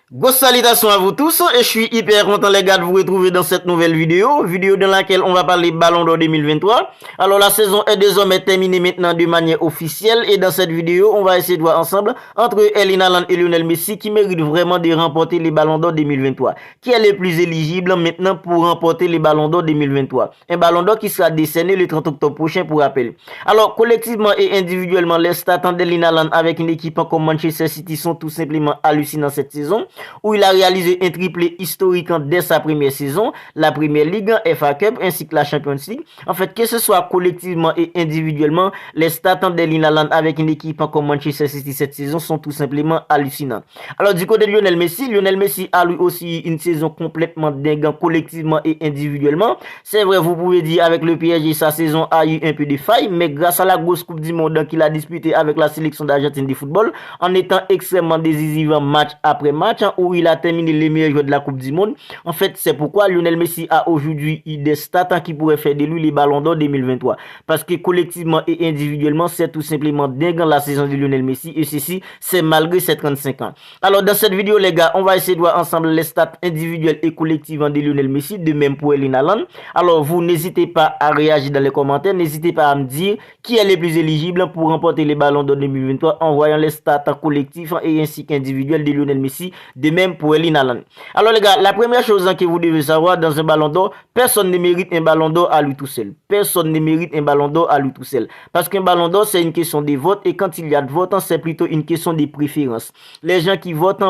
Grosse salutation à vous tous et je suis hyper content les gars de vous retrouver dans cette nouvelle vidéo dans laquelle on va parler Ballon d'Or 2023. Alors la saison est désormais terminée maintenant de manière officielle et dans cette vidéo on va essayer de voir ensemble entre Erling Haaland et Lionel Messi qui méritent vraiment de remporter les Ballons d'Or 2023. Qui est le plus éligible maintenant pour remporter les Ballons d'Or 2023? Un Ballon d'Or qui sera décerné le 30 octobre prochain pour rappel. Alors collectivement et individuellement les stats d'Erling Haaland avec une équipe comme Manchester City sont tout simplement hallucinants cette saison, où il a réalisé un triplé historique dès sa première saison, la Premier League, FA Cup ainsi que la Champions League. En fait, que ce soit collectivement et individuellement, les stats d'Erling Haaland avec une équipe comme Manchester City cette saison sont tout simplement hallucinants. Alors du côté de Lionel Messi a lui aussi une saison complètement dingue collectivement et individuellement. C'est vrai, vous pouvez dire avec le PSG, sa saison a eu un peu de faille, mais grâce à la grosse Coupe du Monde qu'il a disputée avec la sélection d'Argentine de football, en étant extrêmement décisif match après match, où il a terminé les meilleurs joueurs de la Coupe du Monde. En fait, c'est pourquoi Lionel Messi a aujourd'hui eu des stats qui pourraient faire de lui les Ballons d'Or 2023. Parce que collectivement et individuellement, c'est tout simplement dingue la saison de Lionel Messi. Et ceci, c'est malgré ses 35 ans. Alors, dans cette vidéo, les gars, on va essayer de voir ensemble les stats individuelles et collectives de Lionel Messi, de même pour Erling Haaland. Alors, vous n'hésitez pas à réagir dans les commentaires. N'hésitez pas à me dire qui est le plus éligible pour remporter les Ballons d'Or 2023 en voyant les stats collectifs et ainsi qu'individuels de Lionel Messi, de même pour Erling Haaland. Alors les gars, la première chose que vous devez savoir dans un Ballon d'Or, personne ne mérite un Ballon d'Or à lui tout seul. Personne ne mérite un Ballon d'Or à lui tout seul. Parce qu'un Ballon d'Or, c'est une question de vote et quand il y a de vote, c'est plutôt une question de préférence. Les gens qui votent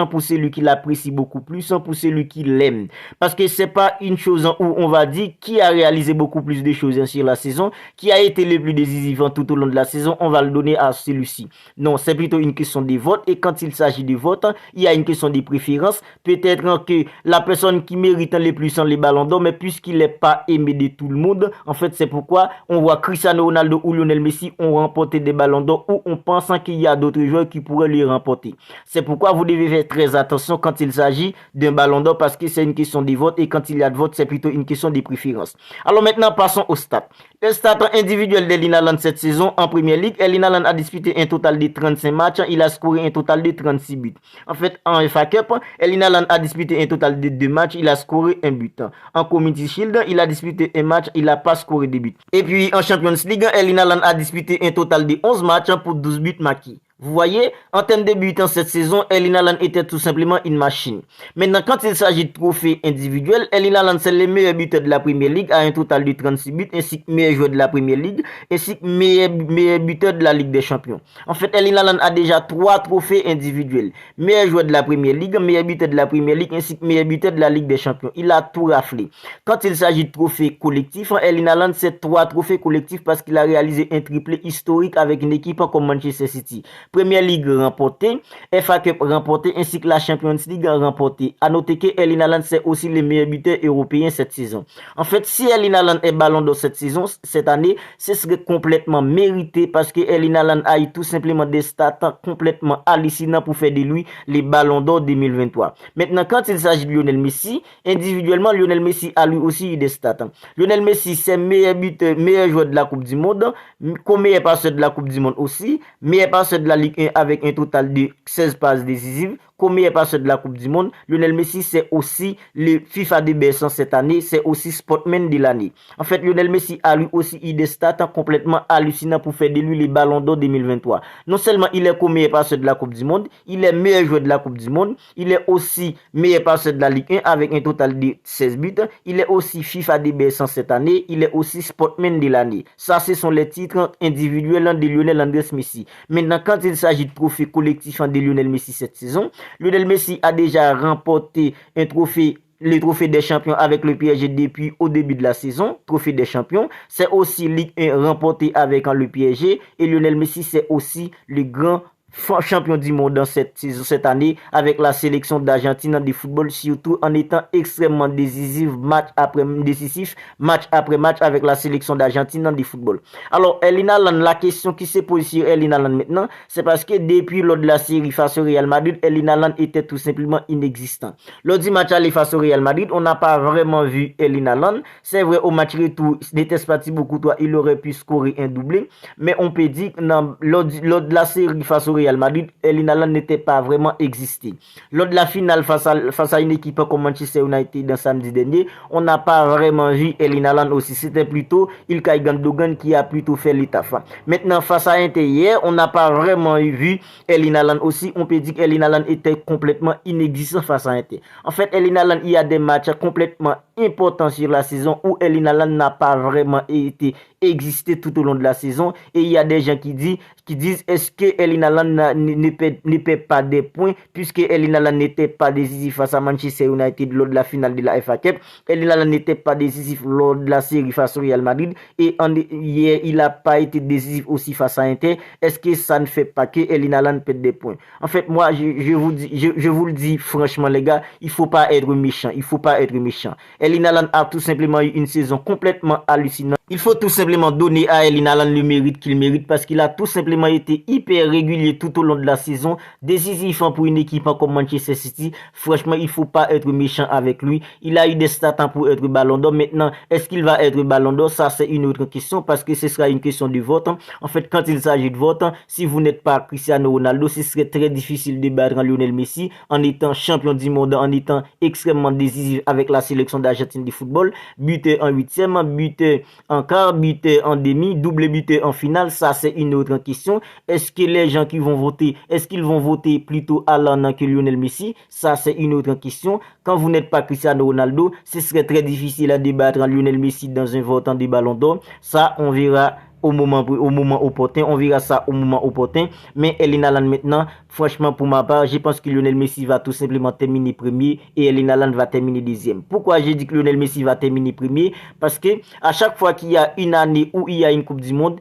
pour celui qui l'apprécie beaucoup plus, pour celui qui l'aime. Parce que c'est pas une chose où on va dire qui a réalisé beaucoup plus de choses sur la saison, qui a été le plus décisif tout au long de la saison, on va le donner à celui-ci. Non, c'est plutôt une question de vote et quand il s'agit de vote, il y a une question de préférence. Peut-être que la personne qui mérite le plus les Ballons d'Or, mais puisqu'il n'est pas aimé de tout le monde, en fait c'est pourquoi on voit Cristiano Ronaldo ou Lionel Messi ont remporté des Ballons d'Or où on pense qu'il y a d'autres joueurs qui pourraient les remporter. C'est pourquoi vous devez faire très attention quand il s'agit d'un Ballon d'Or parce que c'est une question de vote et quand il y a de vote c'est plutôt une question de préférence. Alors maintenant passons aux stats. Les stats individuels d'Erling Haaland cette saison en Premier League, Erling Haaland a disputé un total de 35 matchs, il a scoré un total de 36 buts. En fait, en FA Cup, Erling Haaland a disputé un total de 2 matchs, il a scoré un but. En Community Shield, il a disputé un match, il n'a pas scoré de buts. Et puis en Champions League, Erling Haaland a disputé un total de 11 matchs pour 12 buts marqués. Vous voyez, en termes de buts cette saison, Erling Haaland était tout simplement une machine. Maintenant, quand il s'agit de trophées individuels, Erling Haaland c'est le meilleur buteur de la Premier League à un total de 36 buts, ainsi que meilleur joueur de la Premier League, ainsi que meilleur buteur de la Ligue des Champions. En fait, Erling Haaland a déjà 3 trophées individuels. Meilleur joueur de la Premier League, meilleur buteur de la Premier League, ainsi que meilleur buteur de la Ligue des Champions. Il a tout raflé. Quand il s'agit de trophées collectifs, Erling Haaland c'est 3 trophées collectifs parce qu'il a réalisé un triplé historique avec une équipe comme Manchester City. Premier League remporté, FA Cup remporté ainsi que la Champions League remporté. A noter que Erling Haaland c'est aussi le meilleur buteur européen cette saison. En fait, si Erling Haaland est Ballon d'Or cette année, ce serait complètement mérité parce que Erling Haaland a eu tout simplement des stats complètement hallucinants pour faire de lui les Ballons d'Or 2023. Maintenant, quand il s'agit de Lionel Messi, individuellement, Lionel Messi a lui aussi eu des stats. Lionel Messi c'est meilleur buteur, meilleur joueur de la Coupe du Monde, meilleur passeur de la Coupe du Monde aussi, meilleur passeur de la Ligue 1 avec un total de 16 passes décisives, comme meilleur passeur de la Coupe du Monde. Lionel Messi c'est aussi le FIFA de best cette année, c'est aussi Sportman de l'année. En fait, Lionel Messi a lui aussi eu des stats complètement hallucinants pour faire de lui les Ballons d'Or 2023. Non seulement il est comme meilleur passeur de la Coupe du Monde, il est meilleur joueur de la Coupe du Monde, il est aussi meilleur passeur de la Ligue 1 avec un total de 16 buts, il est aussi FIFA de best cette année, il est aussi Sportman de l'année. Ça, ce sont les titres individuels de Lionel Andrés Messi. Maintenant, quand il s'agit de trophée collectif de Lionel Messi cette saison, Lionel Messi a déjà remporté un trophée, le trophée des champions avec le PSG depuis au début de la saison, trophée des champions. C'est aussi Ligue 1 remporté avec le PSG et Lionel Messi c'est aussi le grand champion du monde dans cette année avec la sélection d'Argentine de football, surtout en étant extrêmement décisif match après match avec la sélection d'Argentine de football. Alors Erling Haaland, la question qui se pose sur Erling Haaland maintenant, c'est parce que depuis lors de la série face au Real Madrid, Erling Haaland était tout simplement inexistant. Lors du match aller face au Real Madrid, on n'a pas vraiment vu Erling Haaland. C'est vrai, au match retour, n'était pas beaucoup, il aurait pu scorer un doublé, mais on peut dire que lors de la série face au Real Madrid, Erling Haaland n'était pas vraiment existé. Lors de la finale face à une équipe comme Manchester United dans samedi dernier, on n'a pas vraiment vu Erling Haaland aussi. C'était plutôt Ilkay Gundogan qui a plutôt fait l'étape. Maintenant, face à Inter hier, on n'a pas vraiment vu Erling Haaland aussi. On peut dire qu'Erling Haaland était complètement inexistant face à Inter. En fait, Erling Haaland, il y a des matchs complètement importants sur la saison où Erling Haaland n'a pas vraiment été existé tout au long de la saison. Et il y a des gens qui disent est-ce que Erling Haaland ne perd pas des points puisque Erling Haaland n'était pas décisif face à Manchester United lors de la finale de la FA Cup. Erling Haaland n'était pas décisif lors de la série face au Real Madrid et hier il n'a pas été décisif aussi face à Inter. Est-ce que ça ne fait pas que Erling Haaland perd des points? En fait, moi je vous le dis franchement les gars, il faut pas être méchant, il faut pas être méchant. Erling Haaland a tout simplement eu une saison complètement hallucinante. Il faut tout simplement donner à Erling Haaland le mérite qu'il mérite parce qu'il a tout simplement été hyper régulier tout au long de la saison, décisif pour une équipe comme Manchester City. Franchement, il faut pas être méchant avec lui. Il a eu des stats pour être Ballon d'Or. Maintenant, est-ce qu'il va être Ballon d'Or? Ça, c'est une autre question parce que ce sera une question de vote. En fait, quand il s'agit de vote, si vous n'êtes pas Cristiano Ronaldo, ce serait très difficile de battre Lionel Messi en étant champion du monde, en étant extrêmement décisif avec la sélection d'Argentine de football, buteur en huitième, buteur en quart, buteur en demi, double buteur en finale. Ça, c'est une autre question. Est-ce que les gens qui vont voter, est-ce qu'ils vont voter plutôt Haaland que Lionel Messi? Ça, c'est une autre question. Quand vous n'êtes pas Cristiano Ronaldo, ce serait très difficile à débattre Lionel Messi dans un vote des Ballons d'Or. Ça, on verra au moment opportun. On verra ça au moment opportun. Mais Erling Haaland maintenant, franchement, pour ma part, je pense que Lionel Messi va tout simplement terminer premier et Erling Haaland va terminer deuxième. Pourquoi j'ai dit que Lionel Messi va terminer premier? Parce que à chaque fois qu'il y a une année où il y a une Coupe du Monde,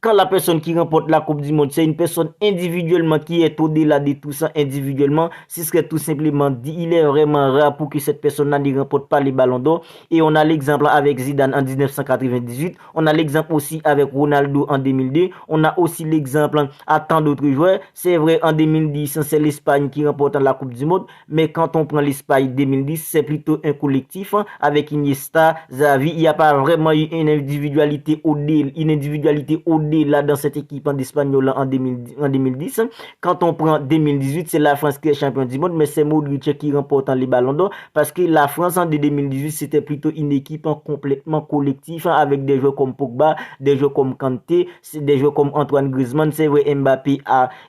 quand la personne qui remporte la Coupe du Monde, c'est une personne individuellement qui est au-delà de tout ça individuellement, ce serait tout simplement dit, il est vraiment rare pour que cette personne-là ne remporte pas les ballons d'or. Et on a l'exemple avec Zidane en 1998, on a l'exemple aussi avec Ronaldo en 2002, on a aussi l'exemple à tant d'autres joueurs. C'est vrai, en 2010, c'est l'Espagne qui remporte la Coupe du Monde, mais quand on prend l'Espagne 2010, c'est plutôt un collectif avec Iniesta, Xavi. Il n'y a pas vraiment eu une individualité au-delà là dans cette équipe d'Espagnol en 2010. Quand on prend 2018, c'est la France qui est champion du monde, mais c'est Modric qui remporte les ballons d'or parce que la France en 2018, c'était plutôt une équipe complètement collective avec des joueurs comme Pogba, des joueurs comme Kanté, des joueurs comme Antoine Griezmann. C'est vrai, Mbappé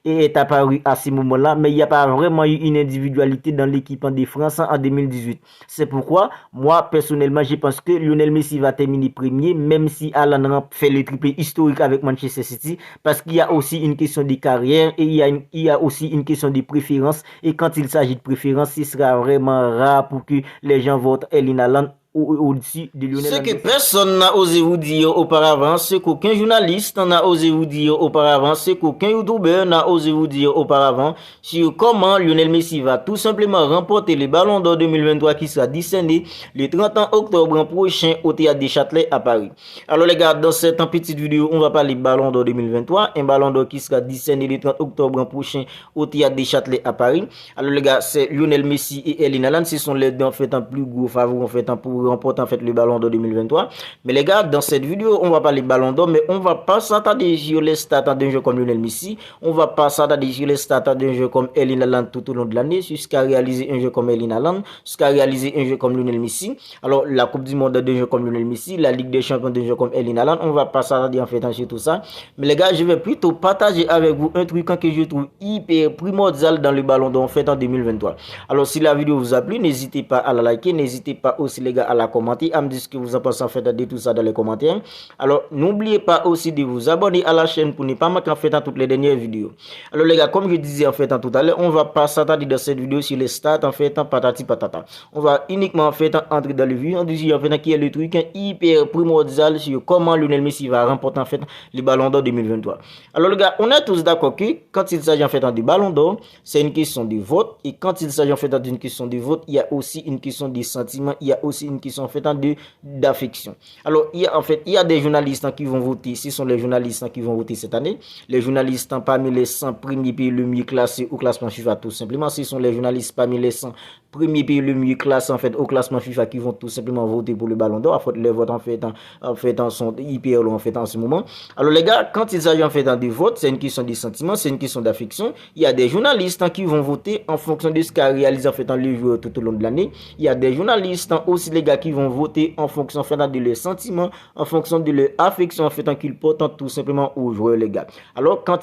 est apparu à ce moment-là, mais il n'y a pas vraiment eu une individualité dans l'équipe de France en 2018. C'est pourquoi, moi, personnellement, je pense que Lionel Messi va terminer premier, même si Haaland fait le triplé historique avec Manchester City, parce qu'il y a aussi une question de carrière et il y a aussi une question de préférence. Et quand il s'agit de préférence, ce sera vraiment rare pour que les gens votent Erling Haaland au-dessus de Lionel. Ce que personne n'a osé vous dire auparavant, ce qu'aucun journaliste n'a osé vous dire auparavant, ce qu'aucun youtubeur n'a osé vous dire auparavant sur comment Lionel Messi va tout simplement remporter le Ballon d'Or 2023 qui sera décerné le 30 octobre prochain au Théâtre des Châtelets à Paris. Alors les gars, dans cette petite vidéo, on va parler Ballon d'Or 2023, un Ballon d'Or qui sera décerné le 30 octobre prochain au Théâtre des Châtelets à Paris. Alors les gars, c'est Lionel Messi et Erling Haaland, ce sont les deux en fait un plus gros favoris en fait pour remporte en fait le Ballon d'Or 2023. Mais les gars, dans cette vidéo, on va parler Ballon d'Or, mais on va pas s'attarder sur les stats d'un jeu comme Lionel Messi. On va pas s'attarder sur les stats d'un jeu comme Erling Haaland tout au long de l'année, jusqu'à réaliser un jeu comme Erling Haaland, jusqu'à réaliser un jeu comme Lionel Messi. Alors, la Coupe du Monde d'un jeu comme Lionel Messi, la Ligue des Champions d'un jeu comme Erling Haaland, on va pas s'attarder en fait sur tout ça. Mais les gars, je vais plutôt partager avec vous un truc que je trouve hyper primordial dans le Ballon d'Or en fait en 2023. Alors, si la vidéo vous a plu, n'hésitez pas à la liker, n'hésitez pas aussi les gars à la commenter, à me dire ce que vous en pensez en fait de tout ça dans les commentaires. Alors n'oubliez pas aussi de vous abonner à la chaîne pour ne pas manquer en fait toutes les dernières vidéos. Alors les gars, comme je disais en fait tout à l'heure, on va pas s'attarder dans cette vidéo sur les stats en fait patati patata. On va uniquement en fait entrer dans le vif en disant en fait qui est le truc hyper primordial sur comment Lionel Messi va remporter en fait le Ballon d'Or 2023. Alors les gars, on est tous d'accord que quand il s'agit en fait du Ballon d'Or, c'est une question de vote, et quand il s'agit en fait d'une question de vote, il y a aussi une question de sentiment, il y a aussi une question en fait d'affection. Alors il y a des journalistes qui vont voter, ce sont les journalistes qui vont voter cette année, les journalistes parmi les 100 premiers pays le mieux classés au classement FIFA tout simplement, ce sont les journalistes parmi les 100 premier pays le mieux classé en fait au classement FIFA qui vont tout simplement voter pour le Ballon d'Or. En fait, les votes en fait sont hyper longs en fait en ce moment. Alors les gars, quand il s'agit en fait de vote, c'est une question de sentiment, c'est une question d'affection. Il y a des journalistes qui vont voter en fonction de ce qu'a réalisé en fait les joueurs tout au long de l'année. Il y a des journalistes aussi les gars qui vont voter en fonction en fait de leurs sentiments, en fonction de leur affection en fait qu'ils portent tout simplement aux joueurs les gars. Alors quand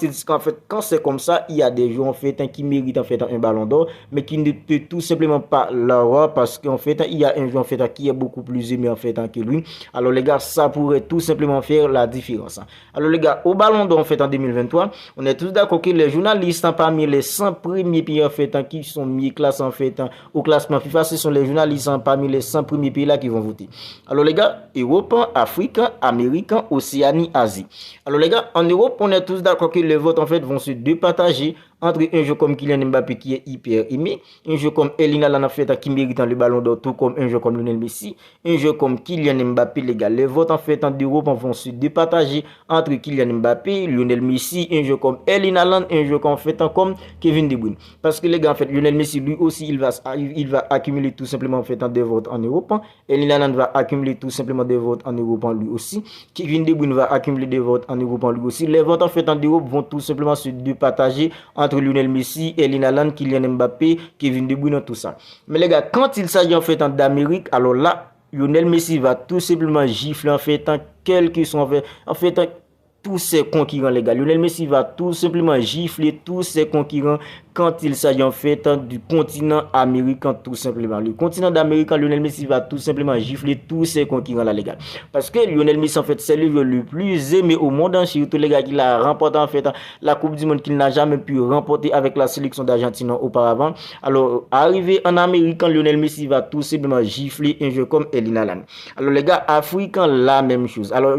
c'est comme ça, il y a des joueurs en fait qui méritent en fait un Ballon d'Or, mais qui ne peut tout simplement pas l'avoir parce qu'en fait il y a un joueur en fait qui est beaucoup plus aimé en fait que lui. Alors les gars, ça pourrait tout simplement faire la différence. Alors les gars, au Ballon d'Or en fait en 2023, on est tous d'accord que les journalistes parmi les 100 premiers pays en fait qui sont mis classés en fait au classement FIFA, ce sont les journalistes parmi les 100 premiers pays là qui vont voter. Alors les gars, Europe, Afrique, Amérique, Océanie, Asie. Alors les gars, en Europe, on est tous d'accord que les votes en fait vont se départager entre un jeu comme Kylian Mbappé qui est hyper aimé, un jeu comme Erling Haaland en fait qui mérite le Ballon d'Or, tout comme un jeu comme Lionel Messi, un jeu comme Kylian Mbappé les gars. Les votes en fait d'Europe vont se départager entre Kylian Mbappé, Lionel Messi, un jeu comme Erling Haaland, un jeu en fait comme Kevin De Bruyne. Parce que les gars en fait Lionel Messi lui aussi il va accumuler tout simplement en fait des votes en Europe. Erling Haaland va accumuler tout simplement des votes en Europe lui aussi. Kevin De Bruyne va accumuler des votes en Europe lui aussi. Les votes en fait en Europe vont tout simplement se départager entre Lionel Messi, Erling Haaland, Kylian Mbappé, Kevin De Bruyne, tout ça. Mais les gars, quand il s'agit en fait d'Amérique, alors là, Lionel Messi va tout simplement gifler en fait quels que sont en fait tous ses concurrents les gars. Lionel Messi va tout simplement gifler tous ses concurrents quand il s'agit en fait du continent américain tout simplement. Le continent d'Amérique, Lionel Messi va tout simplement gifler tous ses concurrents là les gars. Parce que Lionel Messi en fait c'est le joueur le plus aimé au monde entier, tous les gars qui a remporté en fait la Coupe du Monde qu'il n'a jamais pu remporter avec la sélection d'Argentine auparavant. Alors arrivé en Amérique, Lionel Messi va tout simplement gifler un jeu comme Erling Haaland. Alors les gars africains la même chose. Alors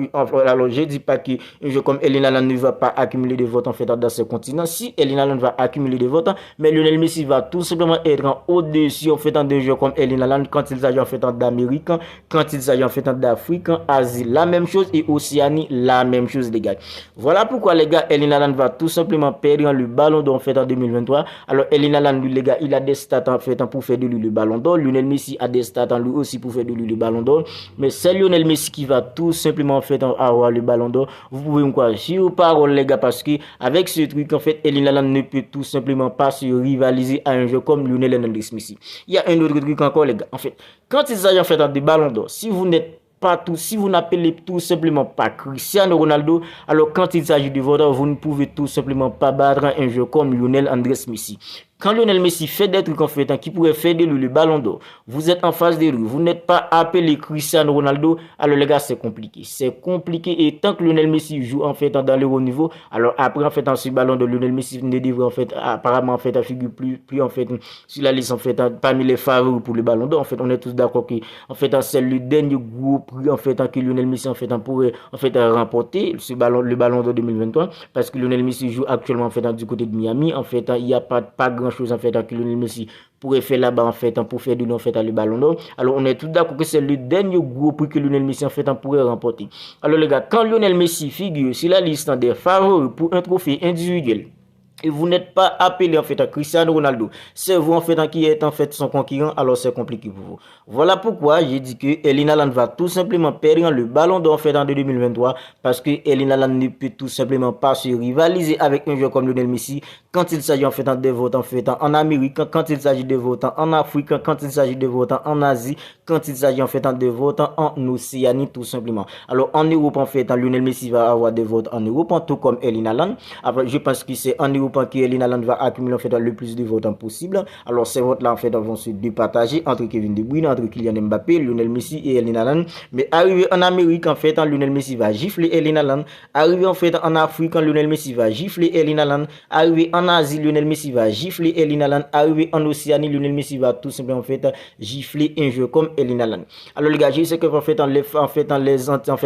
je dis pas que un jeu comme Erling Haaland ne va pas accumuler des votes en fait dans ce continent. Si Erling Haaland va accumuler des votes, mais Lionel Messi va tout simplement être au-dessus en fait des jeux comme Erling Haaland quand il s'agit en fait d'Amérique, quand il s'agit en fait d'Afrique, Asie, la même chose et Océanie, la même chose les gars. Voilà pourquoi les gars, Erling Haaland va tout simplement perdre le Ballon d'Or en fait en 2023. Alors Erling Haaland lui les gars, il a des stats en fait pour faire de lui le Ballon d'Or. Lionel Messi a des stats lui aussi pour faire de lui le Ballon d'Or, mais c'est Lionel Messi qui va tout simplement en fait avoir le Ballon d'Or. Vous pouvez me croire sur parole les gars parce que avec ce truc en fait Erling Haaland ne peut tout simplement pas se rivaliser à un jeu comme Lionel Messi. Il y a un autre truc encore les gars. En fait, quand il s'agit en fait de Ballon d'Or, si vous n'êtes pas tout, si vous n'appelez tout simplement pas Cristiano Ronaldo, alors quand il s'agit de votre, vous ne pouvez tout simplement pas battre un jeu comme Lionel Andrés Messi. Quand Lionel Messi fait des trucs en fait qui pourraient faire de lui le Ballon d'Or, vous êtes en face de lui, vous n'êtes pas appelé Cristiano Ronaldo, alors les gars c'est compliqué. C'est compliqué et tant que Lionel Messi joue en fait dans le haut niveau, alors après en fait dans ce Ballon d'Or, Lionel Messi ne devrait en fait apparemment en fait figure plus en fait sur la liste en fait parmi les favoris pour le Ballon d'Or. En fait on est tous d'accord que en fait c'est le dernier gros prix en fait que Lionel Messi en fait pourrait en fait remporter le Ballon d'Or 2023 parce que Lionel Messi joue actuellement en fait du côté de Miami. En fait il n'y a pas grand chose en fait que Lionel Messi pourrait faire là-bas en fait pour faire de nous en fait le Ballon d'Or. Alors on est tous d'accord que c'est le dernier gros prix que Lionel Messi en fait pourrait remporter. Alors les gars, quand Lionel Messi figure sur la liste des favoris pour un trophée individuel et vous n'êtes pas appelé en fait à Cristiano Ronaldo, c'est vous en fait qui êtes en fait son concurrent, alors c'est compliqué pour vous. Voilà pourquoi j'ai dit que Erling Haaland va tout simplement perdre le Ballon d'Or en fait en 2023 parce que Erling Haaland ne peut tout simplement pas se rivaliser avec un joueur comme Lionel Messi quand il s'agit en fait des votes en fait en Amérique, quand il s'agit de votes en Afrique, quand il s'agit de votes en Asie, quand il s'agit en fait des votes en Océanie tout simplement. Alors en Europe en fait, Lionel Messi va avoir des votes en Europe tout comme Erling Haaland. Après je pense que c'est en Europe que Erling Haaland va accumuler en fait le plus de votes possible. Alors ces votes là en fait vont se départager entre Kevin De Bruyne, entre Kylian Mbappé, Lionel Messi et Erling Haaland. Mais arrivé en Amérique en fait, Lionel Messi va gifler Erling Haaland. Arrivé en fait en Afrique, Lionel Messi va gifler Erling Haaland. Arrivé en Asie, Lionel Messi va gifler Erling Haaland. Arrivé en Océanie, Lionel Messi va tout simplement en fait gifler un jeu comme Erling Haaland. Alors les gars, je sais que en fait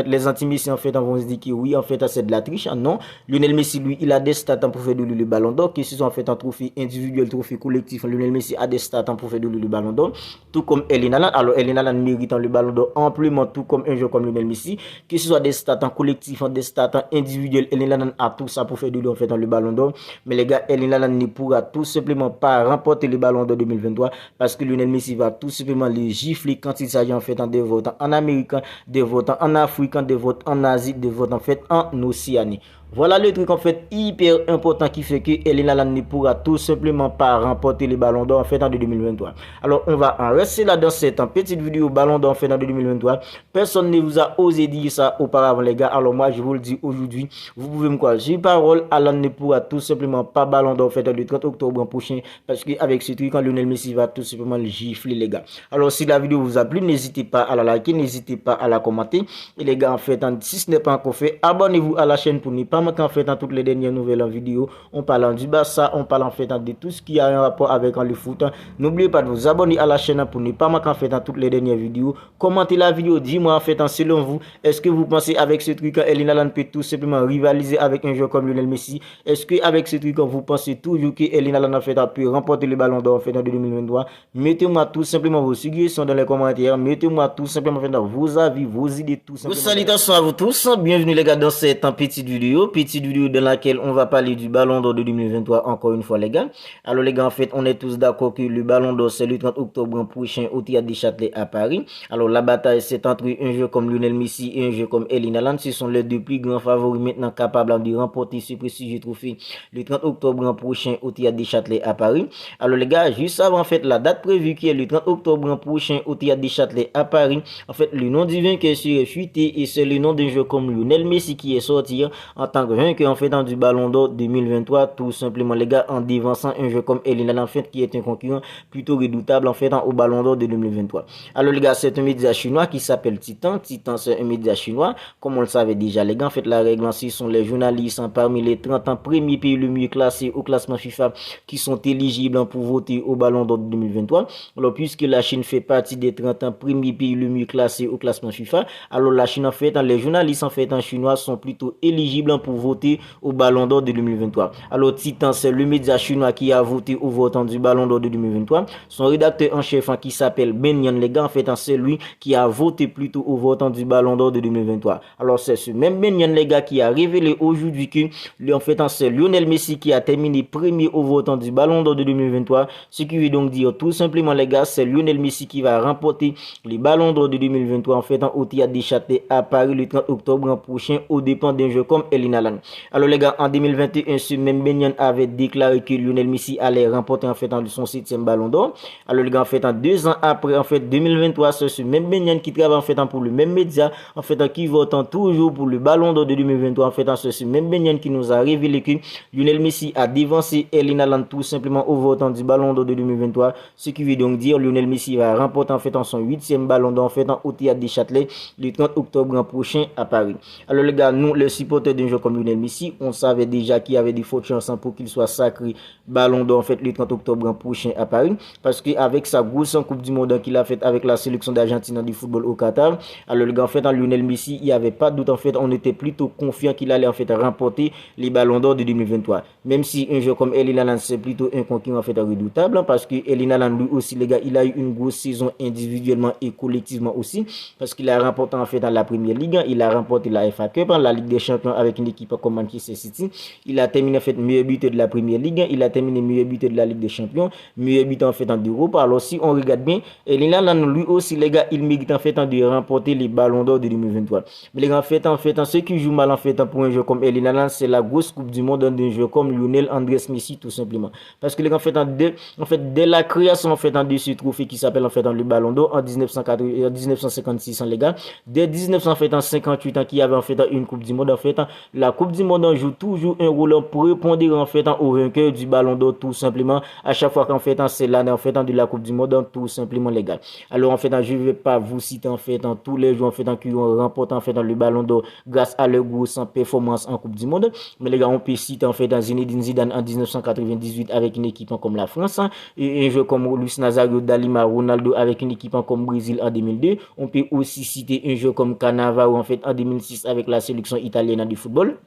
les anti-Messi en fait vont se dire que oui en fait c'est de la triche. Non, Lionel Messi lui il a des stats pour faire de lui le Ballon d'Or, que ce soit en fait un trophée individuel, trophée collectif. Lionel Messi a des stats pour faire de lui le Ballon d'Or, tout comme Erling Haaland. Alors Erling Haaland mérite le Ballon d'Or amplement, tout comme un joueur comme Lionel Messi, que ce soit des stats en collectif, des stats individuels. Erling Haaland a tout ça pour faire de lui en fait le Ballon d'Or. Mais les gars, Erling Haaland ne pourra tout simplement pas remporter le Ballon d'Or 2023 parce que Lionel Messi va tout simplement les gifler quand il s'agit en fait des votes en américain, des votes en africain, des votes en Asie, des votes en fait en Océanie. Voilà le truc en fait hyper important qui fait que Erling Haaland ne pourra tout simplement pas remporter les ballons d'or en fait en 2023. Alors on va en rester là dans cette petite vidéo ballon d'or en fait en 2023. Personne ne vous a osé dire ça auparavant les gars. Alors moi je vous le dis aujourd'hui, vous pouvez me croire. J'ai parole, Haaland ne pourra tout simplement pas ballon d'or en fait le 30 octobre prochain parce qu'avec ce truc quand Lionel Messi va tout simplement le gifler les gars. Alors si la vidéo vous a plu, n'hésitez pas à la liker, n'hésitez pas à la commenter. Et les gars en fait si ce n'est pas encore fait, abonnez-vous à la chaîne pour ne pas en fait dans toutes les dernières nouvelles en vidéo. On parle du Barça, on parle en fait de tout ce qui a un rapport avec le foot. N'oubliez pas de vous abonner à la chaîne pour ne pas manquer en fait dans toutes les dernières vidéos. Commentez la vidéo, dis-moi en fait selon vous, est-ce que vous pensez avec ce truc Erling Haaland peut tout simplement rivaliser avec un joueur comme Lionel Messi? Est-ce que avec ce truc vous pensez toujours que Erling Haaland en fait peut remporter le ballon d'or en fait en 2023? Mettez-moi tout simplement vos suggestions dans les commentaires. Mettez-moi tout simplement en fait vos avis, vos idées tout simplement. Salutations à vous tous, bienvenue les gars dans cette petite vidéo dans laquelle on va parler du Ballon d'Or de 2023 encore une fois les gars. Alors les gars en fait on est tous d'accord que le Ballon d'Or c'est le 30 octobre prochain au Théâtre des Châtelets à Paris. Alors la bataille c'est entre un joueur comme Lionel Messi et un joueur comme Erling Haaland. Ce sont les deux plus grands favoris maintenant capables de remporter ce prestigieux trophée le 30 octobre prochain au Théâtre des Châtelets à Paris. Alors les gars juste avant en fait la date prévue qui est le 30 octobre prochain au Théâtre des Châtelets à Paris, en fait le nom du vainqueur serait fuité et c'est le nom d'un joueur comme Lionel Messi qui est sorti en tant que vainqueur en fait dans du Ballon d'Or 2023 tout simplement les gars en devançant un jeu comme Erling Haaland en fait qui est un concurrent plutôt redoutable en fait au Ballon d'Or de 2023. Alors les gars c'est un média chinois qui s'appelle Titan. Titan c'est un média chinois comme on le savait déjà les gars en fait la règle ainsi sont les journalistes parmi les 30 premiers pays le mieux classés au classement FIFA qui sont éligibles pour voter au Ballon d'Or 2023. Alors puisque la Chine fait partie des 30 premiers pays le mieux classés au classement FIFA, alors la Chine en fait les journalistes en fait en chinois sont plutôt éligibles pour voter au Ballon d'Or de 2023. Alors Titan c'est le média chinois qui a voté au votant du Ballon d'Or de 2023. Son rédacteur en chef qui s'appelle Ben Yan les gars en fait c'est lui qui a voté plutôt au votant du Ballon d'Or de 2023. Alors c'est ce même Ben Yan les gars qui a révélé aujourd'hui que en fait c'est Lionel Messi qui a terminé premier au votant du Ballon d'Or de 2023. Ce qui veut donc dire tout simplement les gars c'est Lionel Messi qui va remporter le Ballon d'Or de 2023 en fait au Théâtre des Châtelets à Paris le 30 octobre prochain aux dépens d'un jeu comme Erling Haaland. Alors les gars en 2021 ce même Ben Yan avait déclaré que Lionel Messi allait remporter en fait son 7e Ballon d'Or. Alors les gars en fait en 2 ans après en fait 2023 c'est ce même Ben Yan qui travaille en fait pour le même média en fait qui vote toujours pour le Ballon d'Or de 2023 en fait c'est ce même Ben Yan qui nous a révélé que Lionel Messi a devancé Erling Haaland tout simplement au votant du Ballon d'Or de 2023, ce qui veut donc dire Lionel Messi va remporter en fait son 8e Ballon d'Or en fait au Théâtre des Châtelets le 30 octobre prochain à Paris. Alors les gars nous les supporters d'un joueur comme Lionel Messi on savait déjà qu'il y avait des fortes chances pour qu'il soit sacré Ballon d'Or en fait le 30 octobre prochain à Paris parce qu'avec sa grosse Coupe du Monde qu'il a fait avec la sélection d'Argentine du football au Qatar. Alors les gars en fait en Lionel Messi il n'y avait pas de doute en fait on était plutôt confiant qu'il allait en fait remporter les Ballons d'Or de 2023, même si un joueur comme Erling Haaland c'est plutôt un concurrent en fait redoutable parce que Erling Haaland lui aussi les gars il a eu une grosse saison individuellement et collectivement aussi parce qu'il a remporté en fait dans la Première Ligue, il a remporté la FA Cup, la Ligue des Champions avec une équipe comme Manchester City, il a terminé en fait meilleur buteur de la Première Ligue, il a terminé meilleur buteur de la Ligue des Champions, meilleur buteur en fait en Europe. Alors si on regarde bien Erling Haaland lui aussi les gars il mérite en fait de remporter les Ballons d'Or de 2023. Mais les gars en fait ce qui joue mal en fait pour un joueur comme Erling Haaland c'est la grosse Coupe du Monde d'un joueur comme Lionel Andrés Messi tout simplement parce que les gars en fait dès la création en fait de ce trophée qui s'appelle en fait le Ballon d'Or en 1956 les gars, dès 1958 qui avait en fait une Coupe du Monde en fait la Coupe du Monde joue toujours un rôle prépondérant en fait au vainqueur du Ballon d'Or tout simplement à chaque fois qu'en fait c'est l'année en fait de la Coupe du Monde tout simplement les gars. Alors en fait je ne vais pas vous citer en fait tous les joueurs en fait qui ont remporté en fait le Ballon d'Or grâce à leur grosse performance en Coupe du Monde, mais les gars on peut citer en fait Zinedine Zidane en 1998 avec une équipe comme la France et un joueur comme Luis Nazario da Lima Ronaldo avec une équipe comme Brésil en 2002. On peut aussi citer un joueur comme Cannavaro en fait en 2006 avec la sélection italienne du football.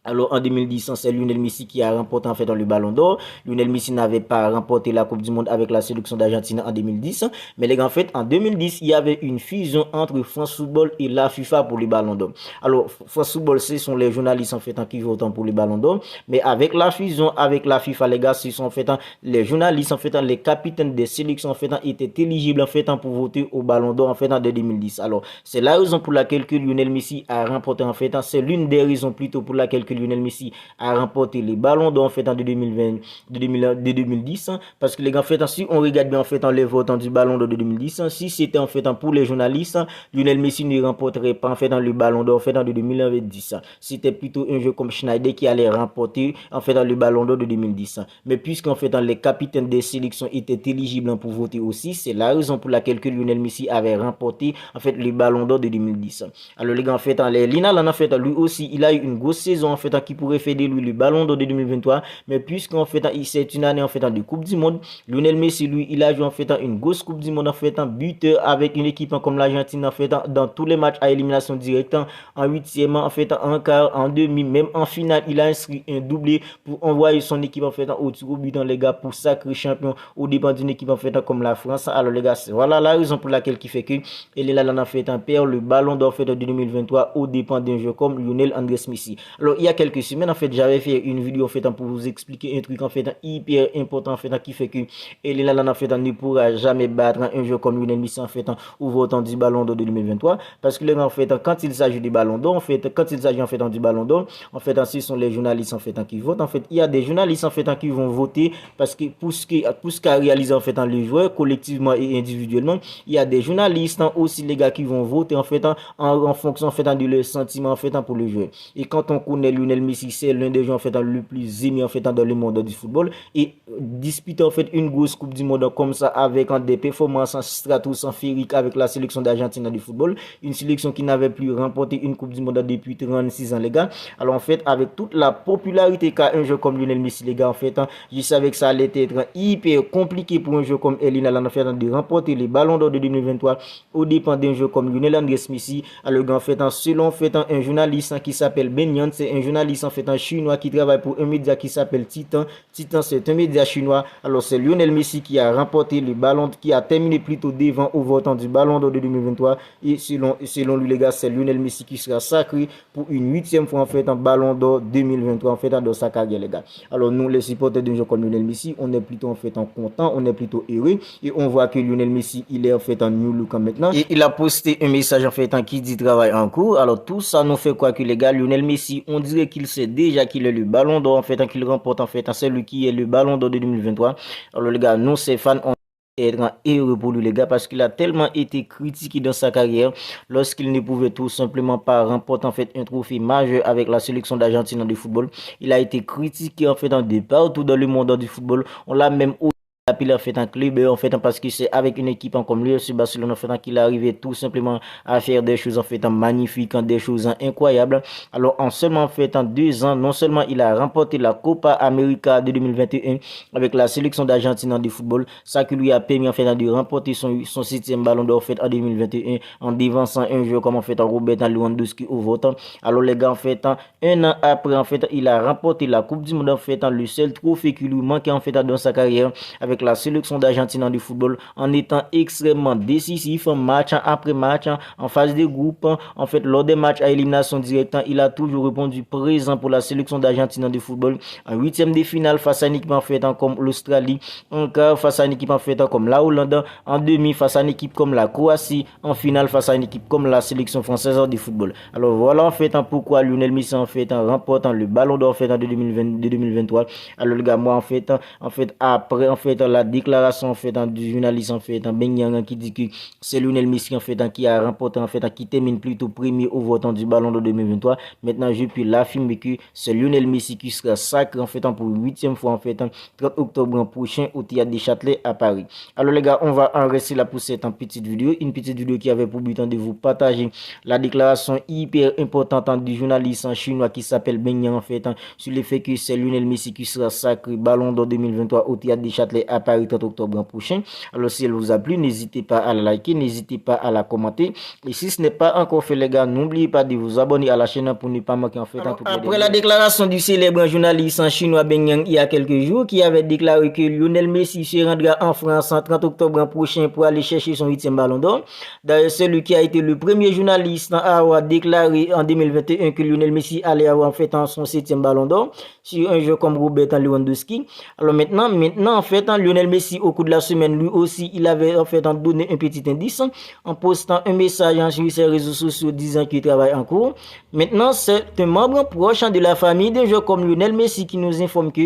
Alors en 2010, c'est Lionel Messi qui a remporté en fait le Ballon d'Or. Lionel Messi n'avait pas remporté la Coupe du Monde avec la sélection d'Argentine en 2010. Mais les gars, en fait, en 2010, il y avait une fusion entre France Football et la FIFA pour le Ballon d'Or. Alors France Football, ce sont les journalistes en fait qui votent pour le Ballon d'Or. Mais avec la fusion avec la FIFA, les gars, ce sont en fait les journalistes en fait, les capitaines des sélections en fait étaient éligibles en fait pour voter au Ballon d'Or en fait de 2010. Alors c'est la raison pour laquelle que Lionel Messi a remporté en fait. C'est l'une des raisons plutôt pour laquelle Lionel Messi a remporté les ballons d'or en fait en 2020, de 2010 parce que les gars en fait si on regarde bien en fait les votes du ballon d'or de 2010 si c'était en fait pour les journalistes Lionel Messi ne remporterait pas en fait le ballon d'or en fait en 2010 c'était plutôt un jeu comme Schneider qui allait remporter en fait le ballon d'or de 2010 mais puisqu'en fait les capitaines des sélections étaient éligibles pour voter aussi c'est la raison pour laquelle que Lionel Messi avait remporté en fait le ballon d'or de 2010 alors les gars en fait Lina en fait lui aussi il a eu une grosse saison en fait qui pourrait faire de lui le ballon d'or de 2023 mais puisqu'en fait c'est une année en fait de Coupe du Monde Lionel Messi lui il a joué en fait une grosse Coupe du Monde en fait buteur avec une équipe comme l'Argentine en fait dans tous les matchs à élimination directe en huitième en fait en quart en demi même en finale il a inscrit un doublé pour envoyer son équipe en fait au tir au but les gars pour sacré champion au dépend d'une équipe en fait comme la France alors les gars voilà la raison pour laquelle qui fait que il est là en fait perd le ballon d'or fait de 2023 au dépend d'un jeu comme Lionel Andrés Messi alors il y a quelques semaines en fait j'avais fait une vidéo en fait pour vous expliquer un truc en fait hyper important en fait qui fait que Elena en fait ne pourra jamais battre un jeu comme Lionel Messi en fait ou votant du ballon d'or de 2023 parce que en fait quand il s'agit du ballon d'or en fait quand il s'agit en fait du ballon d'or en fait ce sont les journalistes en fait qui votent en fait il y a des journalistes en fait qui vont voter parce que pour ce qu'a réalisé en fait les joueurs collectivement et individuellement il y a des journalistes aussi les gars qui vont voter en fait en fonction en fait de leur sentiment en fait pour le joueur et quand on connaît Lionel Messi c'est l'un des joueurs en fait le plus aimé en fait dans le monde du football et disputer en fait une grosse coupe du monde comme ça avec des performances stratosphériques avec la sélection d'Argentine du football une sélection qui n'avait plus remporté une coupe du monde depuis 36 ans les gars alors en fait avec toute la popularité qu'a un jeu comme Lionel Messi les gars en fait je savais que ça allait être hyper compliqué pour un jeu comme Erling Haaland en fait de remporter les ballons d'or de 2023 au dépend d'un jeu comme Lionel Andrés Messi alors en fait selon en fait un journaliste qui s'appelle Ben Yan c'est un journaliste en fait chinois qui travaille pour un média qui s'appelle Titan c'est un média chinois alors c'est Lionel Messi qui a remporté le ballon qui a terminé plutôt devant au votant du ballon d'or de 2023 et selon lui les gars c'est Lionel Messi qui sera sacré pour une 8e fois en fait en ballon d'or 2023 en fait dans sa carrière les gars alors nous les supporters d'un jeu comme Lionel Messi on est plutôt en fait en content on est plutôt heureux et on voit que Lionel Messi il est en fait en new look maintenant et il a posté un message en fait qui dit travail en cours alors tout ça nous fait quoi que les gars Lionel Messi on dirait qu'il sait déjà qu'il est le ballon d'or en fait qu'il remporte en fait c'est lui qui est le ballon d'or de 2023 alors les gars nous ces fans on être heureux pour lui les gars parce qu'il a tellement été critiqué dans sa carrière lorsqu'il ne pouvait tout simplement pas remporter en fait un trophée majeur avec la sélection d'Argentine de football il a été critiqué en fait de partout dans le monde du football on l'a même appelé en fait un club en fait parce que c'est avec une équipe comme l'UFC Barcelone en fait qu'il arrivait tout simplement à faire des choses en fait magnifiques des choses incroyables alors en seulement en fait en 2 ans non seulement il a remporté la Copa América de 2021 avec la sélection d'Argentine de football ça qui lui a permis en fait de remporter son 7e ballon d'or en fait en 2021 en devançant un joueur comme en fait Robert Lewandowski au vote alors les gars en fait un an après en fait il a remporté la Coupe du Monde en fait le seul trophée qui lui manquait en fait dans sa carrière avec la sélection d'Argentine du football en étant extrêmement décisif match après match en phase de groupe en fait lors des matchs à élimination directe il a toujours répondu présent pour la sélection d'Argentine du football en 8e de finale face à une équipe en fait comme l'Australie en quart face à une équipe en fait comme la Hollande en demi face à une équipe comme la Croatie en finale face à une équipe comme la sélection française du football alors voilà en fait pourquoi Lionel Messi en fait remportant le ballon d'or en fait en 2023 alors le gars moi en fait après en fait la déclaration en fait du journaliste en fait Ben Yang qui dit que c'est Lionel Messi en fait qui a remporté en fait qui termine plutôt premier au votant du ballon de 2023 maintenant je peux l'affirmer que c'est Lionel Messi qui sera sacré en fait pour 8e fois en fait 30 octobre prochain au Théâtre des Châtelets à Paris alors les gars on va en rester là pour cette petite vidéo une petite vidéo qui avait pour but de vous partager la déclaration hyper importante du journaliste chinois qui s'appelle Ben Yang en fait sur le fait que c'est Lionel Messi qui sera sacré ballon d'or 2023 au Théâtre des Châtelets à Paris 30 octobre prochain. Alors si elle vous a plu, n'hésitez pas à la liker, n'hésitez pas à la commenter. Et si ce n'est pas encore fait les gars, n'oubliez pas de vous abonner à la chaîne pour ne pas manquer en fait. Alors, après la déclaration du célèbre journaliste chinois Ben Yang il y a quelques jours qui avait déclaré que Lionel Messi se rendra en France en 30 octobre prochain pour aller chercher son 8e ballon d'or. D'ailleurs, c'est lui qui a été le premier journaliste à avoir déclaré en 2021 que Lionel Messi allait avoir en fait son 7e ballon d'or sur un jeu comme Robert Lewandowski. Alors maintenant en fait, Lionel Messi au cours de la semaine, lui aussi, il avait en fait donné un petit indice en postant un message sur ses réseaux sociaux disant qu'il travaille en cours. Maintenant, c'est un membre proche de la famille d'un joueur comme Lionel Messi qui nous informe que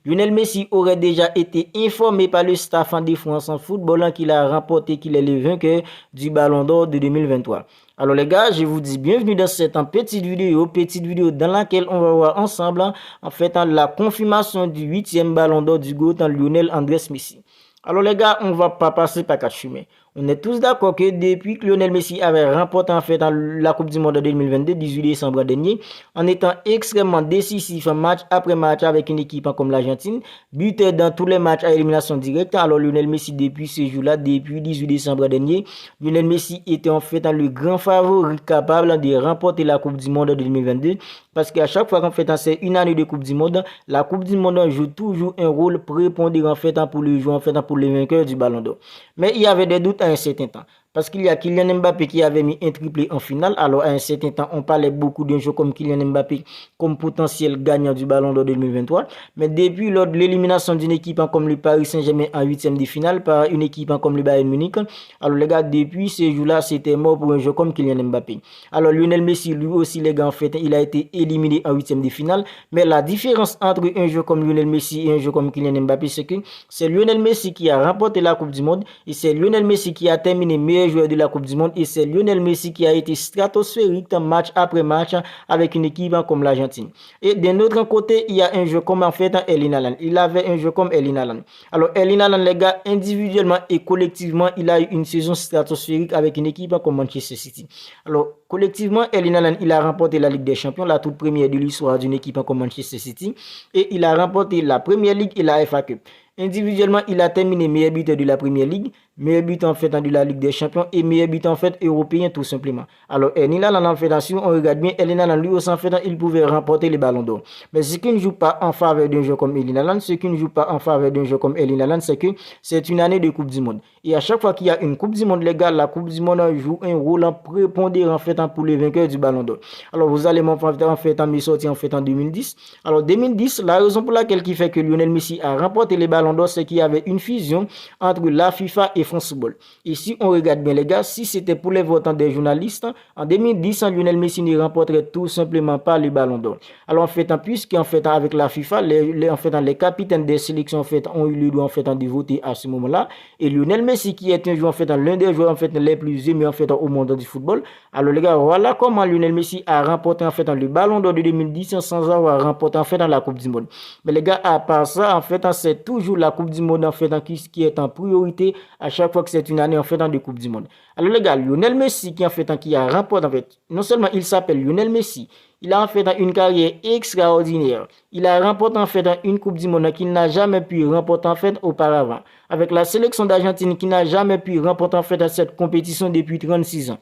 Lionel Messi aurait déjà été informé par le staff de France en football qu'il a remporté qu'il est le vainqueur du Ballon d'Or de 2023. Alors les gars, je vous dis bienvenue dans cette petite vidéo dans laquelle on va voir ensemble en fait la confirmation du 8e Ballon d'Or du GOAT Lionel Andrés Messi. Alors les gars, on va pas passer par 4 chemins. On est tous d'accord que depuis que Lionel Messi avait remporté en fait la Coupe du Monde de 2022, 18 décembre dernier, en étant extrêmement décisif match après match avec une équipe comme l'Argentine, buteur dans tous les matchs à élimination directe. Alors Lionel Messi depuis ce jour-là, depuis 18 décembre dernier, Lionel Messi était en fait le grand favori capable de remporter la Coupe du Monde de 2022 parce qu'à chaque fois qu'en fait c'est une année de Coupe du Monde, la Coupe du Monde joue toujours un rôle prépondérant en fait pour le joueur en fait pour les vainqueurs du Ballon d'Or. Mais il y avait des doutes à un certain temps. Parce qu'il y a Kylian Mbappé qui avait mis un triplé en finale. Alors à un certain temps, on parlait beaucoup d'un joueur comme Kylian Mbappé comme potentiel gagnant du Ballon d'Or 2023. Mais depuis lors de l'élimination d'une équipe comme le Paris Saint-Germain en 8e de finale par une équipe comme le Bayern Munich, alors les gars, depuis ce jour-là, c'était mort pour un joueur comme Kylian Mbappé. Alors Lionel Messi, lui aussi, les gars, en fait, il a été éliminé en 8e de finale. Mais la différence entre un joueur comme Lionel Messi et un joueur comme Kylian Mbappé, c'est que c'est Lionel Messi qui a remporté la Coupe du Monde et c'est Lionel Messi qui a terminé meilleur joueur de la Coupe du Monde et c'est Lionel Messi qui a été stratosphérique match après match avec une équipe comme l'Argentine. Et d'un autre côté, il y a un jeu comme en fait Erling Haaland. Il avait un jeu comme Erling Haaland. Alors Erling Haaland, les gars, individuellement et collectivement, il a eu une saison stratosphérique avec une équipe comme Manchester City. Alors collectivement, Erling Haaland, il a remporté la Ligue des Champions, la toute première de l'histoire d'une équipe comme Manchester City et il a remporté la Première Ligue et la FA Cup. Individuellement, il a terminé meilleur buteur de la Première Ligue, meilleur buteur en fait de la Ligue des Champions et meilleur buteur en fait européen tout simplement. Alors Erling Haaland en fait, si on regarde bien, Erling Haaland lui aussi en fait, il pouvait remporter les ballons d'or. Mais ce qui ne joue pas en faveur d'un jeu comme Erling Haaland, ce qui ne joue pas en faveur d'un jeu comme Erling Haaland, c'est que c'est une année de Coupe du Monde. Et à chaque fois qu'il y a une Coupe du Monde, les gars, la Coupe du Monde joue un rôle prépondérant en fait pour les vainqueurs du ballon d'or. Alors vous allez m'en fait en sorti en fait en 2010. Alors 2010, la raison pour laquelle qui fait que Lionel Messi a remporté les ballons d'or, c'est qu'il y avait une fusion entre la FIFA et France Football. Et si on regarde bien les gars, si c'était pour les votants des journalistes, en 2010, Lionel Messi ne remporterait tout simplement pas le ballon d'or. Alors en fait, puisqu'en fait avec la FIFA, les capitaines des sélections en fait ont eu le droit en fait de voter à ce moment-là. Et Lionel Messi qui est un joueur en fait l'un des joueurs en fait les plus aimés en fait au monde du football. Alors les gars, voilà comment Lionel Messi a remporté en fait le ballon d'or de 2010 sans avoir remporté en fait la Coupe du Monde. Mais les gars, à part ça, en fait, c'est toujours la Coupe du Monde en fait qui est en priorité à chaque fois que c'est une année en fait de Coupe du Monde. Alors les gars, Lionel Messi qui en fait qui a remporté en fait, non seulement il s'appelle Lionel Messi, il a en fait une carrière extraordinaire. Il a remporté en fait une Coupe du Monde qu'il n'a jamais pu remporter en fait auparavant. Avec la sélection d'Argentine qui n'a jamais pu remporter en fait cette compétition depuis 36 ans.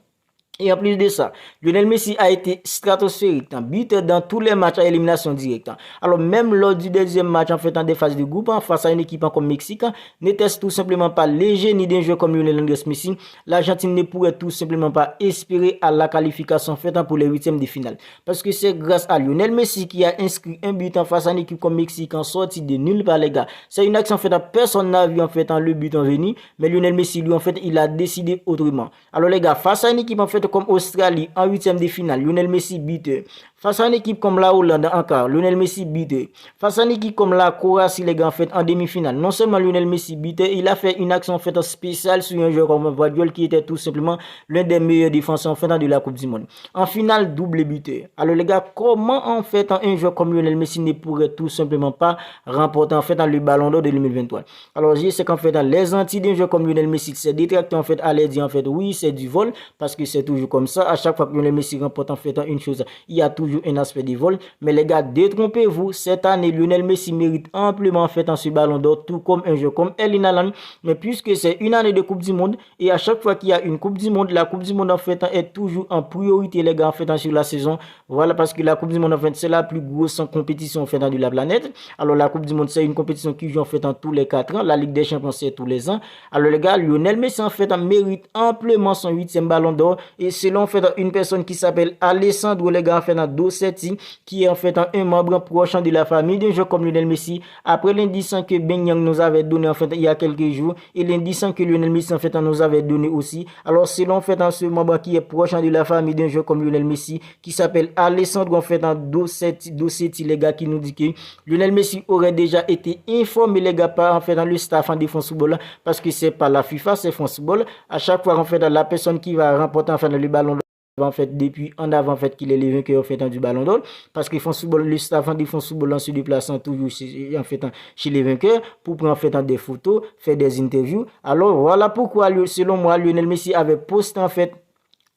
Et en plus de ça, Lionel Messi a été stratosphérique, buteur dans tous les matchs à élimination directe. Alors même lors du deuxième match en fait en des phases de groupe face à une équipe comme Mexique, n'était-ce tout simplement pas léger ni d'un jeu comme Lionel Andrés Messi, l'Argentine ne pourrait tout simplement pas espérer à la qualification en fait pour les 8e de finale. Parce que c'est grâce à Lionel Messi qui a inscrit un but en face à une équipe comme Mexique en sortie de nulle part les gars. C'est une action en fait personne n'a vu en fait le but en venir, mais Lionel Messi lui en fait il a décidé autrement. Alors les gars, face à une équipe en fait comme Australie en 8e de finale, Lionel Messi buteur. Face à une équipe comme la Hollande encore, Lionel Messi buteur. Face à une équipe comme la Croatie, les gars, en fait, en demi-finale, non seulement Lionel Messi buteur, il a fait une action en fait spéciale sur un joueur comme Guardiola qui était tout simplement l'un des meilleurs défenseurs en fait de la Coupe du Monde. En finale, double buteur. Alors les gars, comment en fait un joueur comme Lionel Messi ne pourrait tout simplement pas remporter en fait le Ballon d'Or de 2023? Alors je sais qu'en fait les Antilles d'un joueur comme Lionel Messi, c'est détracté en fait à l'aide en fait oui c'est du vol parce que c'est tout toujours comme ça. À chaque fois que Lionel Messi remporte en fait une chose, il y a toujours un aspect de vol. Mais les gars, détrompez-vous, cette année, Lionel Messi mérite amplement en fait ce ballon d'or, tout comme un jeu comme Erling Haaland. Mais puisque c'est une année de Coupe du Monde, et à chaque fois qu'il y a une Coupe du Monde, la Coupe du Monde en fait est toujours en priorité, les gars, en fait sur la saison. Voilà, parce que la Coupe du Monde en fait, c'est la plus grosse compétition en fait de la planète. Alors la Coupe du Monde, c'est une compétition qui joue en fait tous les 4 ans. La Ligue des Champions, c'est tous les ans. Alors les gars, Lionel Messi en fait mérite amplement son 8e ballon d'or. Et selon en fait une personne qui s'appelle Alessandro, les gars, en fait Dossetti, qui est en fait un membre proche de la famille d'un joueur comme Lionel Messi. Après l'indice que Ben Yang nous avait donné en fait il y a quelques jours, et l'indice que Lionel Messi en fait nous avait donné aussi. Alors selon en fait ce membre qui est proche de la famille d'un joueur comme Lionel Messi, qui s'appelle Alessandro en fait Dossetti, les gars, qui nous dit que Lionel Messi aurait déjà été informé, les gars, par en fait dans le staff en défense football, parce que c'est pas la FIFA, c'est France Football. À chaque fois en fait la personne qui va remporter en fait le ballon en fait depuis en avant en fait qu'il est le vainqueur en fait du ballon d'or, parce que France Football, le staff en défense football se déplaçant toujours en fait chez les vainqueurs pour prendre en fait des photos, faire des interviews. Alors voilà pourquoi selon moi Lionel Messi avait posté en fait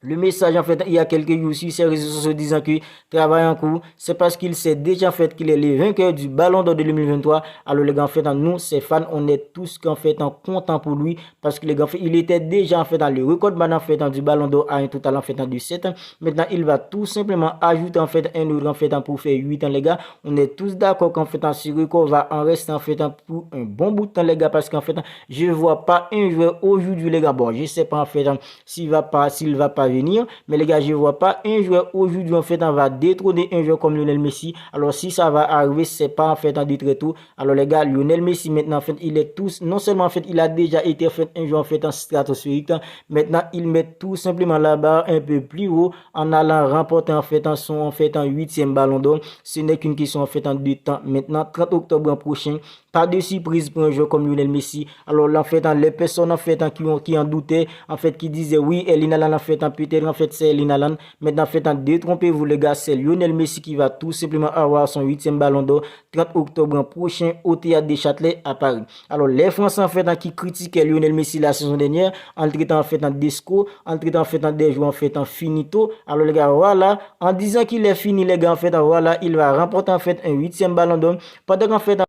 le message en fait il y a quelques jours sur ses réseaux sociaux disant que travail en cours, c'est parce qu'il sait déjà en fait qu'il est le vainqueur du ballon d'or de 2023. Alors les gars, en fait nous ces fans, on est tous en fait contents pour lui, parce que les gars, il était déjà en fait dans le record en fait du ballon d'or à un total en fait du 7 ans. Maintenant il va tout simplement ajouter en fait un autre en fait pour faire 8 ans, les gars. On est tous d'accord qu'en fait ce record va en rester en fait pour un bon bout de temps, les gars, parce qu'en fait je vois pas un joueur aujourd'hui, les gars, bon je sais pas en fait s'il va pas venir, mais les gars, je vois pas un joueur aujourd'hui en fait va détrôner un joueur comme Lionel Messi. Alors si ça va arriver, c'est pas en fait du très tôt. Alors les gars, Lionel Messi maintenant en fait il est tous, non seulement en fait il a déjà été en fait un joueur en fait en stratosphérique, maintenant il met tout simplement la barre un peu plus haut en allant remporter en fait son 8e ballon d'or. Ce n'est qu'une question en fait de temps. Maintenant 30 octobre prochain, pas de surprise pour un joueur comme Lionel Messi. Alors là en fait les personnes en fait qui en doutaient, en fait qui disaient oui, Erling Haaland en fait peut-être en fait c'est Erling Haaland. Maintenant en fait détrompez-vous les gars, c'est Lionel Messi qui va tout simplement avoir son 8e ballon d'or 30 octobre prochain au Théâtre des Châtelets à Paris. Alors les Français en fait qui critiquaient Lionel Messi la saison dernière en traitant en fait en disco, en traitant en fait des joueurs en fait en finito. Alors les gars, voilà, en disant qu'il est fini les gars, en fait voilà, il va remporter en fait un 8e ballon d'or, pendant qu'en fait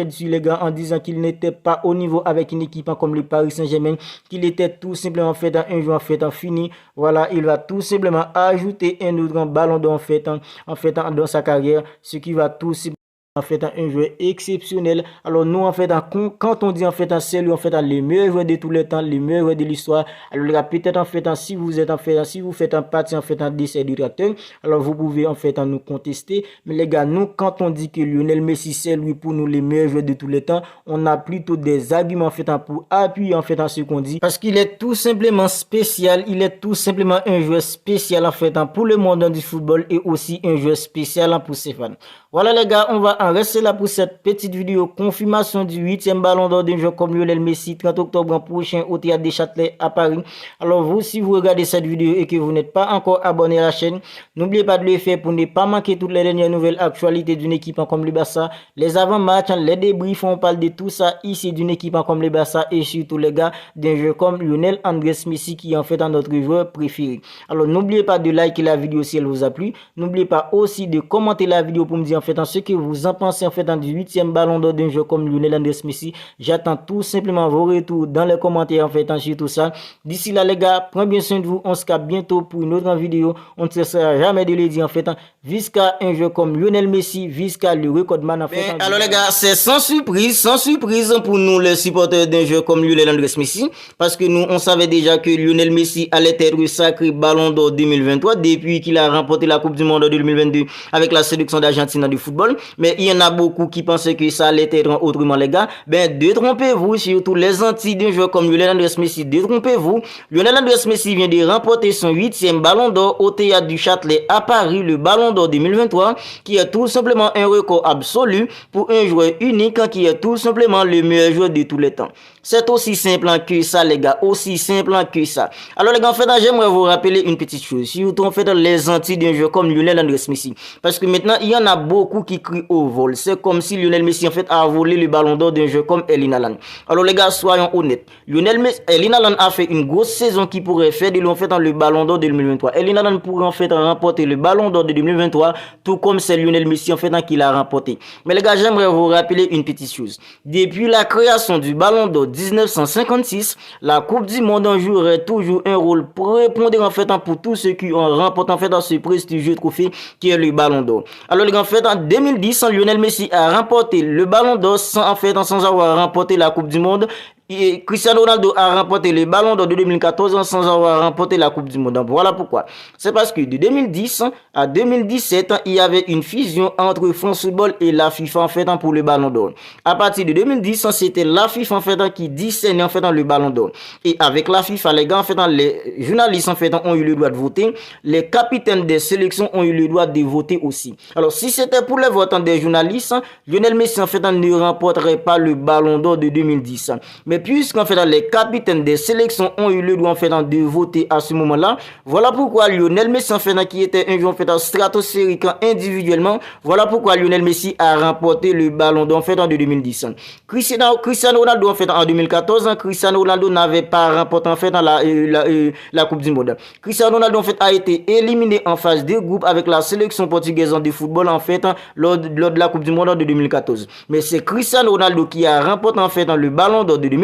sur les gars, en disant qu'il n'était pas au niveau avec une équipe comme le Paris Saint-Germain, qu'il était tout simplement fait un joueur en fait fini. Voilà, il va tout simplement ajouter un autre ballon d'or en fait dans sa carrière, ce qui va tout simplement en fait un joueur exceptionnel. Alors nous en fait quand on dit en fait c'est lui en fait le meilleur joueur de tous les temps, le meilleur joueur de l'histoire. Alors les gars, peut-être en fait si vous êtes en fait si vous faites un partie en fait de ces détracteurs, alors vous pouvez en fait nous contester. Mais les gars, nous quand on dit que Lionel Messi c'est lui pour nous le meilleur joueur de tous les temps, on a plutôt des arguments en fait pour appuyer en fait ce qu'on dit, parce qu'il est tout simplement spécial. Il est tout simplement un joueur spécial en fait pour le monde du football, et aussi un joueur spécial pour ses fans. Voilà les gars, on va en rester là pour cette petite vidéo. Confirmation du 8e ballon d'or d'un joueur comme Lionel Messi 30 octobre prochain au Théâtre des Châtelets à Paris. Alors vous, si vous regardez cette vidéo et que vous n'êtes pas encore abonné à la chaîne, n'oubliez pas de le faire pour ne pas manquer toutes les dernières nouvelles actualités d'une équipe comme le Barça. Les avant-matchs, les débriefs, on parle de tout ça ici d'une équipe comme le Barça, et surtout les gars d'un joueur comme Lionel Andrés Messi qui est en fait notre joueur préféré. Alors n'oubliez pas de liker la vidéo si elle vous a plu. N'oubliez pas aussi de commenter la vidéo pour me dire en fait ce que vous en pensez en fait du 8e ballon d'or d'un joueur comme Lionel Andrés Messi. J'attends tout simplement vos retours dans les commentaires en fait sur tout ça. D'ici là les gars, prenez bien soin de vous. On se capte bientôt pour une autre vidéo. On ne cessera jamais de le dire en fait, jusqu'à un joueur comme Lionel Messi, jusqu'à le recordman en fait. Alors les gars, c'est sans surprise pour nous les supporters d'un joueur comme Lionel Andrés Messi, parce que nous on savait déjà que Lionel Messi allait être sacré ballon d'or 2023 depuis qu'il a remporté la Coupe du Monde de 2022 avec la sélection d'Argentine du football. Mais il y en a beaucoup qui pensaient que ça allait être autrement les gars. Ben détrompez-vous, surtout les Antilles d'un joueur comme Lionel Andrés Messi, détrompez-vous. Lionel Andrés Messi vient de remporter son 8e ballon d'or au Théâtre du Châtelet à Paris, le ballon d'or 2023, qui est tout simplement un record absolu pour un joueur unique, qui est tout simplement le meilleur joueur de tous les temps. C'est aussi simple que ça les gars, aussi simple que ça. Alors les gars, en fait, j'aimerais vous rappeler une petite chose, surtout en fait les Antilles d'un joueur comme Lionel Andrés Messi, parce que maintenant il y en a beaucoup qui crient au vol. C'est comme si Lionel Messi en fait a volé le ballon d'or d'un jeu comme Erling Haaland. Alors les gars, soyons honnêtes. Erling Haaland a fait une grosse saison qui pourrait faire de lui en fait dans le ballon d'or de 2023. Erling Haaland pourrait en fait remporter le ballon d'or de 2023, tout comme c'est Lionel Messi en fait qui l'a remporté. Mais les gars, j'aimerais vous rappeler une petite chose. Depuis la création du ballon d'or 1956, la Coupe du Monde en jouerait toujours un rôle prépondérant en fait pour tous ceux qui ont remporté en fait dans ce prestigieux trophée qui est le ballon d'or. Alors les gars, en fait en 2010, Lionel Messi a remporté le ballon d'or sans avoir remporté la Coupe du Monde. Et Cristiano Ronaldo a remporté le ballon d'or de 2014 sans avoir remporté la Coupe du Monde. Donc voilà pourquoi. C'est parce que de 2010 à 2017, il y avait une fusion entre France Football et la FIFA en fait pour le ballon d'or. À partir de 2010, c'était la FIFA en fait qui discernait en fait le ballon d'or. Et avec la FIFA, les gars en fait, les journalistes en fait ont eu le droit de voter, les capitaines des sélections ont eu le droit de voter aussi. Alors si c'était pour les votes des journalistes, Lionel Messi en fait ne remporterait pas le ballon d'or de 2010. Mais puisqu'en fait les capitaines des sélections ont eu le droit en fait de voter à ce moment-là, voilà pourquoi Lionel Messi en fait qui était un joueur en fait stratosphérique individuellement, voilà pourquoi Lionel Messi a remporté le ballon d'or en fait de 2010. Cristiano Ronaldo en fait en 2014, Cristiano Ronaldo n'avait pas remporté en fait la Coupe du Monde. Cristiano Ronaldo en fait a été éliminé en phase de groupe avec la sélection portugaise de football en fait lors de la Coupe du Monde de 2014. Mais c'est Cristiano Ronaldo qui a remporté en fait le ballon d'or de 2014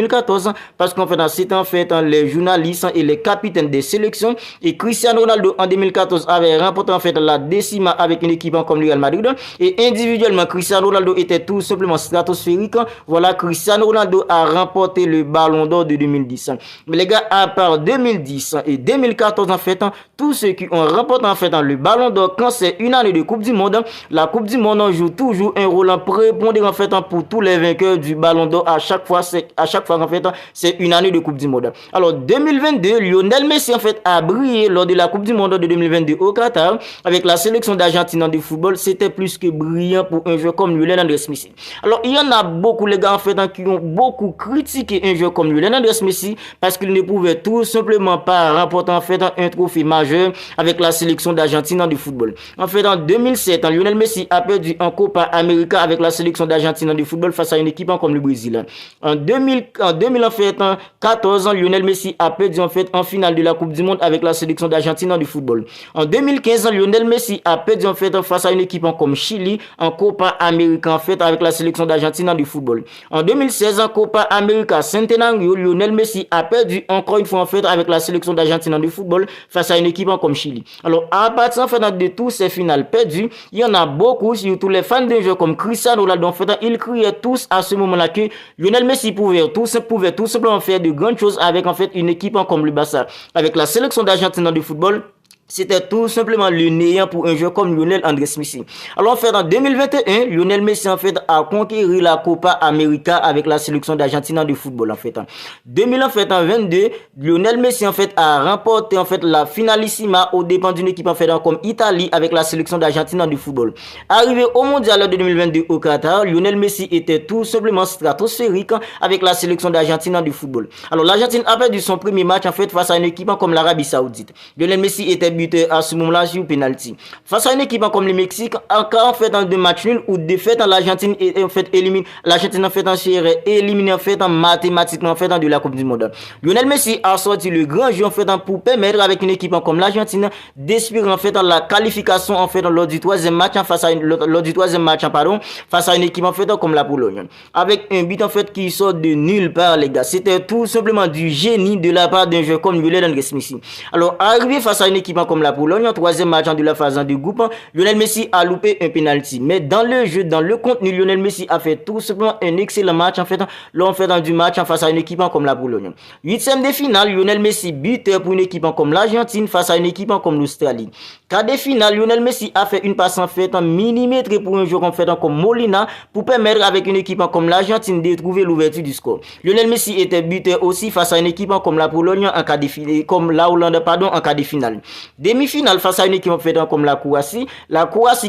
parce qu'en fait c'était en fait les journalistes et les capitaines des sélections, et Cristiano Ronaldo en 2014 avait remporté en fait la décima avec une équipe comme le Real Madrid, et individuellement Cristiano Ronaldo était tout simplement stratosphérique. Voilà, Cristiano Ronaldo a remporté le ballon d'or de 2010. Mais les gars, à part 2010 et 2014 en fait, tous ceux qui ont remporté en fait le ballon d'or quand c'est une année de Coupe du Monde, la Coupe du Monde joue toujours un rôle prépondérant en fait pour tous les vainqueurs du ballon d'or. À chaque fois en fait c'est une année de Coupe du Monde. Alors 2022, Lionel Messi en fait a brillé lors de la Coupe du Monde de 2022 au Qatar avec la sélection d'Argentine de football. C'était plus que brillant pour un joueur comme Lionel Andrés Messi. Alors il y en a beaucoup les gars en fait qui ont beaucoup critiqué un joueur comme Lionel Andrés Messi parce qu'il ne pouvait tout simplement pas remporter en fait un trophée majeur avec la sélection d'Argentine de football. En fait en 2007, Lionel Messi a perdu en Copa América avec la sélection d'Argentine de football face à une équipe comme le Brésil. En 2014, Lionel Messi a perdu en fait en finale de la Coupe du Monde avec la sélection d'Argentine du football. En 2015, Lionel Messi a perdu en fait face à une équipe comme Chili en Copa América en fait avec la sélection d'Argentine du football. En 2016, en Copa América Centenario, Lionel Messi a perdu encore une fois en fait avec la sélection d'Argentine du football face à une équipe comme Chili. Alors à partir en fait de tous ces finales perdues, il y en a beaucoup, surtout les fans d'un jeu comme Cristiano Ronaldo en fait, ils criaient tous à ce moment-là que Lionel Messi pouvait tout simplement faire de grandes choses avec en fait une équipe comme le Barça, avec la sélection d'Argentine de football. C'était tout simplement le néant pour un joueur comme Lionel Andrés Messi. Alors en fait en 2021, Lionel Messi en fait a conquéri la Copa América avec la sélection d'Argentine de football en fait. En 2022, Lionel Messi en fait a remporté en fait la finalissima aux dépens d'une équipe en fait comme Italie avec la sélection d'Argentine de football. Arrivé au mondial de 2022 au Qatar, Lionel Messi était tout simplement stratosphérique avec la sélection d'Argentine de football. Alors l'Argentine a perdu son premier match en fait face à une équipe comme l'Arabie Saoudite. Lionel Messi était buteur à ce moment-là sur penalty. Face à une équipe comme le Mexique, en fait dans deux matchs nuls ou défaite, l'Argentine est en fait éliminée. L'Argentine en fait serait éliminée en fait mathématiquement en fait de la Coupe du Monde. Lionel Messi a sorti le grand jeu en fait pour permettre avec une équipe comme l'Argentine d'espérer en fait la qualification en fait lors du troisième match face à une équipe en fait comme la Pologne. Avec un but en fait qui sort de nulle part les gars. C'était tout simplement du génie de la part d'un joueur comme Lionel Andrés Messi. Alors arrivé face à une équipe comme la Pologne, en troisième match de la phase de groupe, Lionel Messi a loupé un penalty. Mais dans le jeu, dans le contenu, Lionel Messi a fait tout simplement un excellent match en fait, dans du match face à une équipe comme la Pologne. Huitième de finale, Lionel Messi buteur pour une équipe comme l'Argentine face à une équipe comme l'Australie. Quart de finale, Lionel Messi a fait une passe en fait en millimètre pour un joueur en fait comme Molina pour permettre avec une équipe comme l'Argentine de trouver l'ouverture du score. Lionel Messi était buteur aussi face à une équipe comme la Pologne en cas de finale, comme la Hollande en cas de finale. Demi-finale face à une équipe en fait comme la Croatie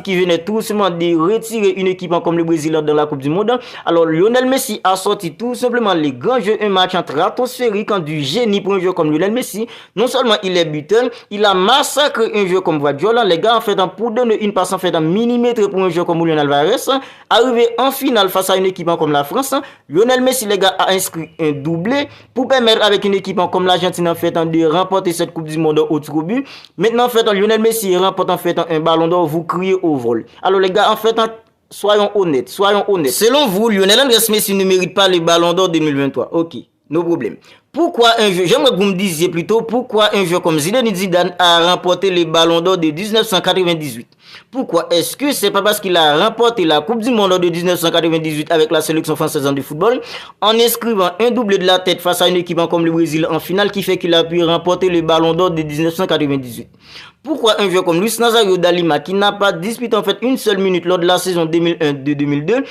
qui venait tout simplement de retirer une équipe comme le Brésil dans la Coupe du Monde. Alors Lionel Messi a sorti tout simplement les grands jeux, un match stratosphérique du génie pour un joueur comme Lionel Messi. Non seulement il est buteur, il a massacré un joueur comme Guardiola. Les gars, en fait, pour donner une passe en fait en millimètre pour un joueur comme Julian Alvarez, arrivé en finale face à une équipe comme la France, Lionel Messi, les gars, a inscrit un doublé pour permettre avec une équipe comme l'Argentine en fait de remporter cette Coupe du Monde au tir au but. Maintenant, en fait, Lionel Messi remporte en fait un ballon d'or, vous criez au vol. Alors les gars, en fait, soyons honnêtes. Selon vous, Lionel Andrés Messi ne mérite pas le ballon d'or 2023. Ok, no problème. Pourquoi un jeu, j'aimerais que vous me disiez plutôt, pourquoi un joueur comme Zinedine Zidane a remporté le ballon d'or de 1998? Pourquoi? Est-ce que c'est pas parce qu'il a remporté la Coupe du Monde de 1998 avec la sélection française de football en inscrivant un doublé de la tête face à une équipe comme le Brésil en finale qui fait qu'il a pu remporter le ballon d'or de 1998? Pourquoi un joueur comme Luis Nazario da Lima qui n'a pas disputé en fait une seule minute lors de la saison 2001-2002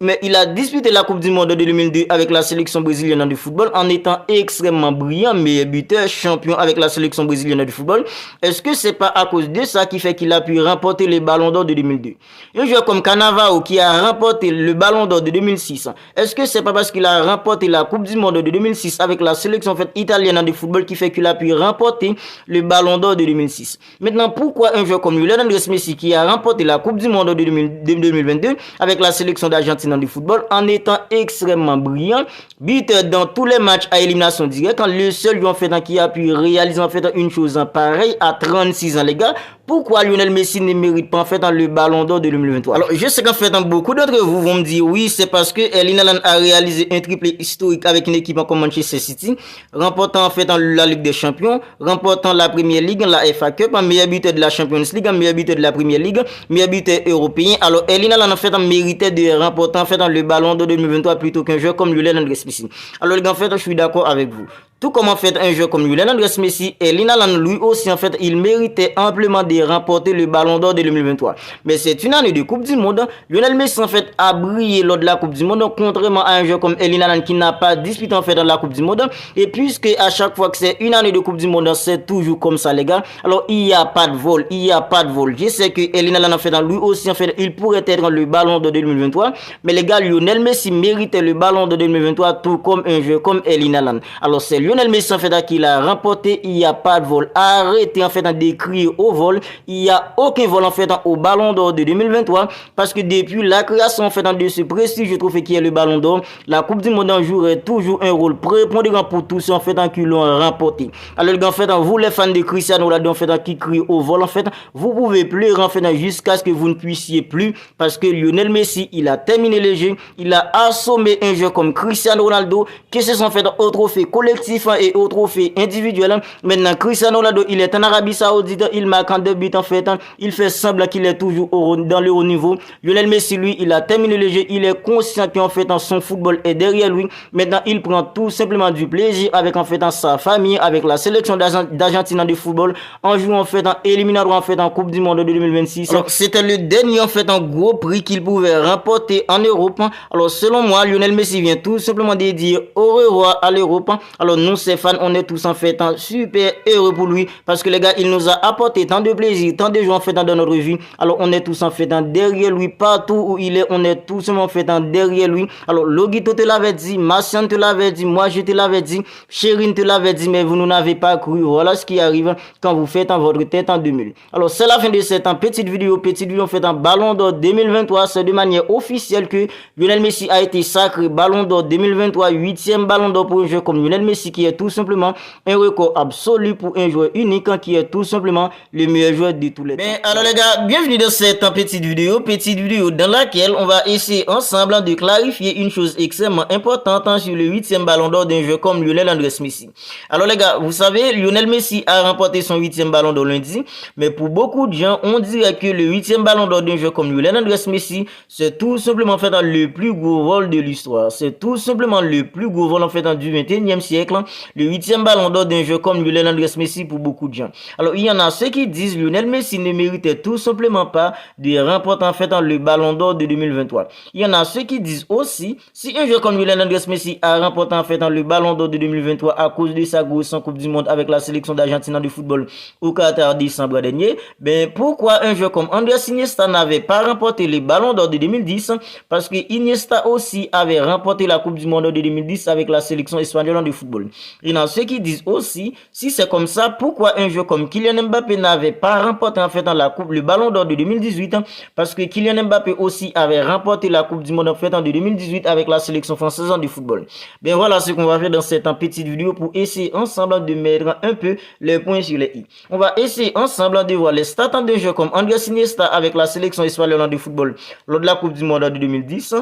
mais il a disputé la Coupe du Monde de 2002 avec la sélection brésilienne de football en étant extrêmement brillant, meilleur buteur, champion avec la sélection brésilienne de football. Est-ce que c'est pas à cause de ça qui fait qu'il a pu remporter le ballon d'or de 2002? Un joueur comme Cannavaro qui a remporté le ballon d'or de 2006. Est-ce que c'est pas parce qu'il a remporté la Coupe du Monde de 2006 avec la sélection italienne de football qui fait qu'il a pu remporter le ballon d'or de 2006? Maintenant, pourquoi un joueur comme Lionel Andrés Messi qui a remporté la Coupe du Monde de 2022 avec la sélection d'Argentine du football en étant extrêmement brillant, buteur dans tous les matchs à élimination directe, quand le seul joueur en fait qui a pu réaliser en fait une chose pareille à 36 ans les gars? Pourquoi Lionel Messi ne mérite pas en fait le ballon d'or de 2023? Alors je sais qu'en fait beaucoup d'entre vous vont me dire oui, c'est parce que Erling Haaland a réalisé un triplé historique avec une équipe comme Manchester City, remportant en fait la Ligue des Champions, remportant la Premier League, la FA Cup, un meilleur buteur de la Champions League, un meilleur buteur de la Premier League, meilleur buteur européen. Alors Erling Haaland en fait méritait de remporter en fait le ballon d'or 2023 plutôt qu'un joueur comme Lionel Andrés Messi. Alors les gars, en fait je suis d'accord avec vous. Tout comme en fait un joueur comme Lionel Andrés Messi, Erling Haaland lui aussi en fait il méritait amplement de remporter le ballon d'or de 2023. Mais c'est une année de Coupe du Monde. Lionel Messi en fait a brillé lors de la Coupe du Monde contrairement à un joueur comme Erling Haaland qui n'a pas disputé en fait dans la Coupe du Monde. Et puisque à chaque fois que c'est une année de Coupe du Monde, c'est toujours comme ça les gars. Alors il n'y a pas de vol, Je sais que Erling Haaland en fait lui aussi en fait il pourrait être le ballon d'or de 2023. Mais les gars, Lionel Messi méritait le ballon d'or de 2023 tout comme un joueur comme Erling Haaland. Alors c'est Lionel Messi en fait qui l'a remporté, il n'y a pas de vol. Arrêtez en fait de crier au vol. Il n'y a aucun vol en fait au ballon d'or de 2023 parce que depuis la création en fait de ce prestigieux trophée qui est le ballon d'or, la Coupe du Monde jouerait toujours un rôle prépondérant pour tous ceux en fait qui l'ont remporté. Alors les gars, en fait vous les fans de Cristiano Ronaldo en fait qui crient au vol en fait, vous pouvez pleurer en fait jusqu'à ce que vous ne puissiez plus parce que Lionel Messi il a terminé le jeu, il a assommé un jeu comme Cristiano Ronaldo que ce sont en fait au trophée collectif et au trophée individuel. Maintenant Cristiano Ronaldo il est en Arabie Saoudite, il marque en 2 buts en fait, il fait semblant qu'il est toujours dans le haut niveau. Lionel Messi lui il a terminé le jeu, il est conscient qu'en fait son football est derrière lui. Maintenant il prend tout simplement du plaisir avec en fait sa famille, avec la sélection d'Argentine de football en jouant en fait en éliminatoire en fait en Coupe du Monde de 2026. C'était le dernier en fait en gros prix qu'il pouvait remporter en Europe. Alors selon moi Lionel Messi vient tout simplement de dire au revoir à l'Europe. Alors nous ses fans on est tous en fait super heureux pour lui parce que les gars il nous a apporté tant de plaisir, tant de joie en fait dans notre vie. Alors on est tous en fait derrière lui partout où il est, on est tous en fait derrière lui. Alors Logito te l'avait dit, Martian te l'avait dit, moi je te l'avais dit, Chérine te l'avait dit, mais vous ne n'avez pas cru. Voilà ce qui arrive quand vous faites en votre tête en 2000. Alors c'est la fin de cette petite vidéo en fait en Ballon d'Or 2023. C'est de manière officielle que Lionel Messi a été sacré Ballon d'Or 2023, 8e Ballon d'Or pour un joueur comme Lionel Messi qui est tout simplement un record absolu pour un joueur unique qui est tout simplement le meilleur joueur de tous les temps. Alors les gars, bienvenue dans cette petite vidéo dans laquelle on va essayer ensemble de clarifier une chose extrêmement importante sur le 8e Ballon d'Or d'un joueur comme Lionel Andrés Messi. Alors les gars, vous savez, Lionel Messi a remporté son 8e Ballon d'Or lundi, mais pour beaucoup de gens, on dirait que le 8e Ballon d'Or d'un joueur comme Lionel Andrés Messi, c'est tout simplement en fait le plus gros vol de l'histoire. C'est tout simplement le plus gros vol en fait du 21e siècle. le 8e ballon d'or d'un joueur comme Lionel Andrés Messi pour beaucoup de gens. Alors, il y en a ceux qui disent Lionel Messi ne méritait tout simplement pas de remporter en fait le ballon d'or de 2023. Il y en a ceux qui disent aussi, si un joueur comme Lionel Andrés Messi a remporté en fait le ballon d'or de 2023 à cause de sa grosse en Coupe du Monde avec la sélection d'Argentine de football au Qatar décembre dernier, ben pourquoi un joueur comme Andrés Iniesta n'avait pas remporté le ballon d'or de 2010? Parce que Iniesta aussi avait remporté la Coupe du Monde de 2010 avec la sélection espagnole de football. Il y en a ceux qui disent aussi, si c'est comme ça, pourquoi un joueur comme Kylian Mbappé n'avait pas remporté en fait le ballon d'or de 2018? Parce que Kylian Mbappé aussi avait remporté la Coupe du Monde en fait de 2018 avec la sélection française de football. Ben voilà ce qu'on va faire dans cette petite vidéo pour essayer ensemble de mettre un peu les points sur les i. On va essayer ensemble de voir les stats de jeux comme Andrés Iniesta avec la sélection espagnole de football lors de la Coupe du Monde de 2010,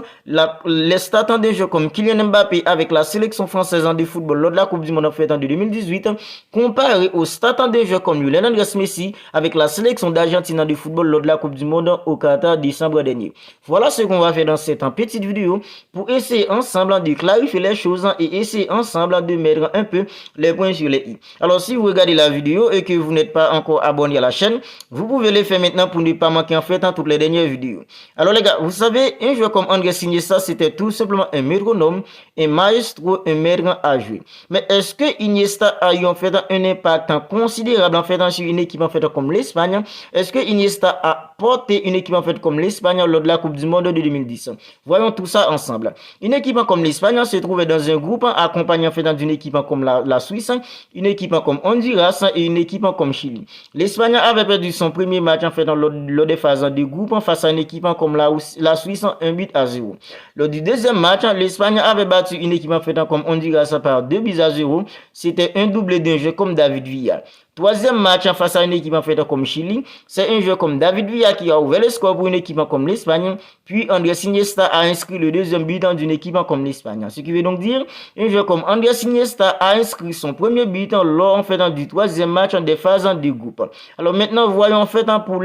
les stats de jeux comme Kylian Mbappé avec la sélection française de football lors de la Coupe du Monde en fait de 2018, comparé aux stats de jeux comme Lionel Andrés Messi avec la sélection d'Argentine de football lors de la Coupe du Monde au Qatar décembre dernier. Voilà ce qu'on va faire dans cette petite vidéo pour essayer ensemble de clarifier les choses et essayer ensemble de mettre un peu les points sur les i. Alors si vous regardez la vidéo et que vous n'êtes pas encore abonné à la chaîne, vous pouvez le faire maintenant pour ne pas manquer en fait toutes les dernières vidéos. Alors les gars, vous savez, un joueur comme Andrés Iniesta, c'était tout simplement un métronome, un maestro, un maître à jouer. Mais est-ce que Iniesta a eu en fait un impact considérable en fait sur une équipe en fait comme l'Espagne? Est-ce que Iniesta a porté une équipe en fait comme l'Espagne lors de la Coupe du Monde de 2010? Voyons tout ça ensemble. Une équipe comme l'Espagne se trouvait dans un groupe accompagné en fait d'une équipe comme la Suisse, une équipe comme Honduras et une équipe comme Chili. L'Espagne avait perdu son premier match en fait lors des phases de groupe face à une équipe comme la Suisse 1-0. Lors du deuxième match, l'Espagne avait battu une équipe en fait comme Honduras par 2-0. C'était un doublé d'un jeu comme David Villa. Troisième match face à une équipe en fait comme Chili, c'est un joueur comme David Villa qui a ouvert le score pour une équipe comme l'Espagne, puis Andrés Iniesta a inscrit le deuxième but d'une équipe comme l'Espagne. Ce qui veut donc dire, un joueur comme Andrés Iniesta a inscrit son premier but lors en fait du troisième match des phases de groupe. Alors maintenant, voyons en fait pour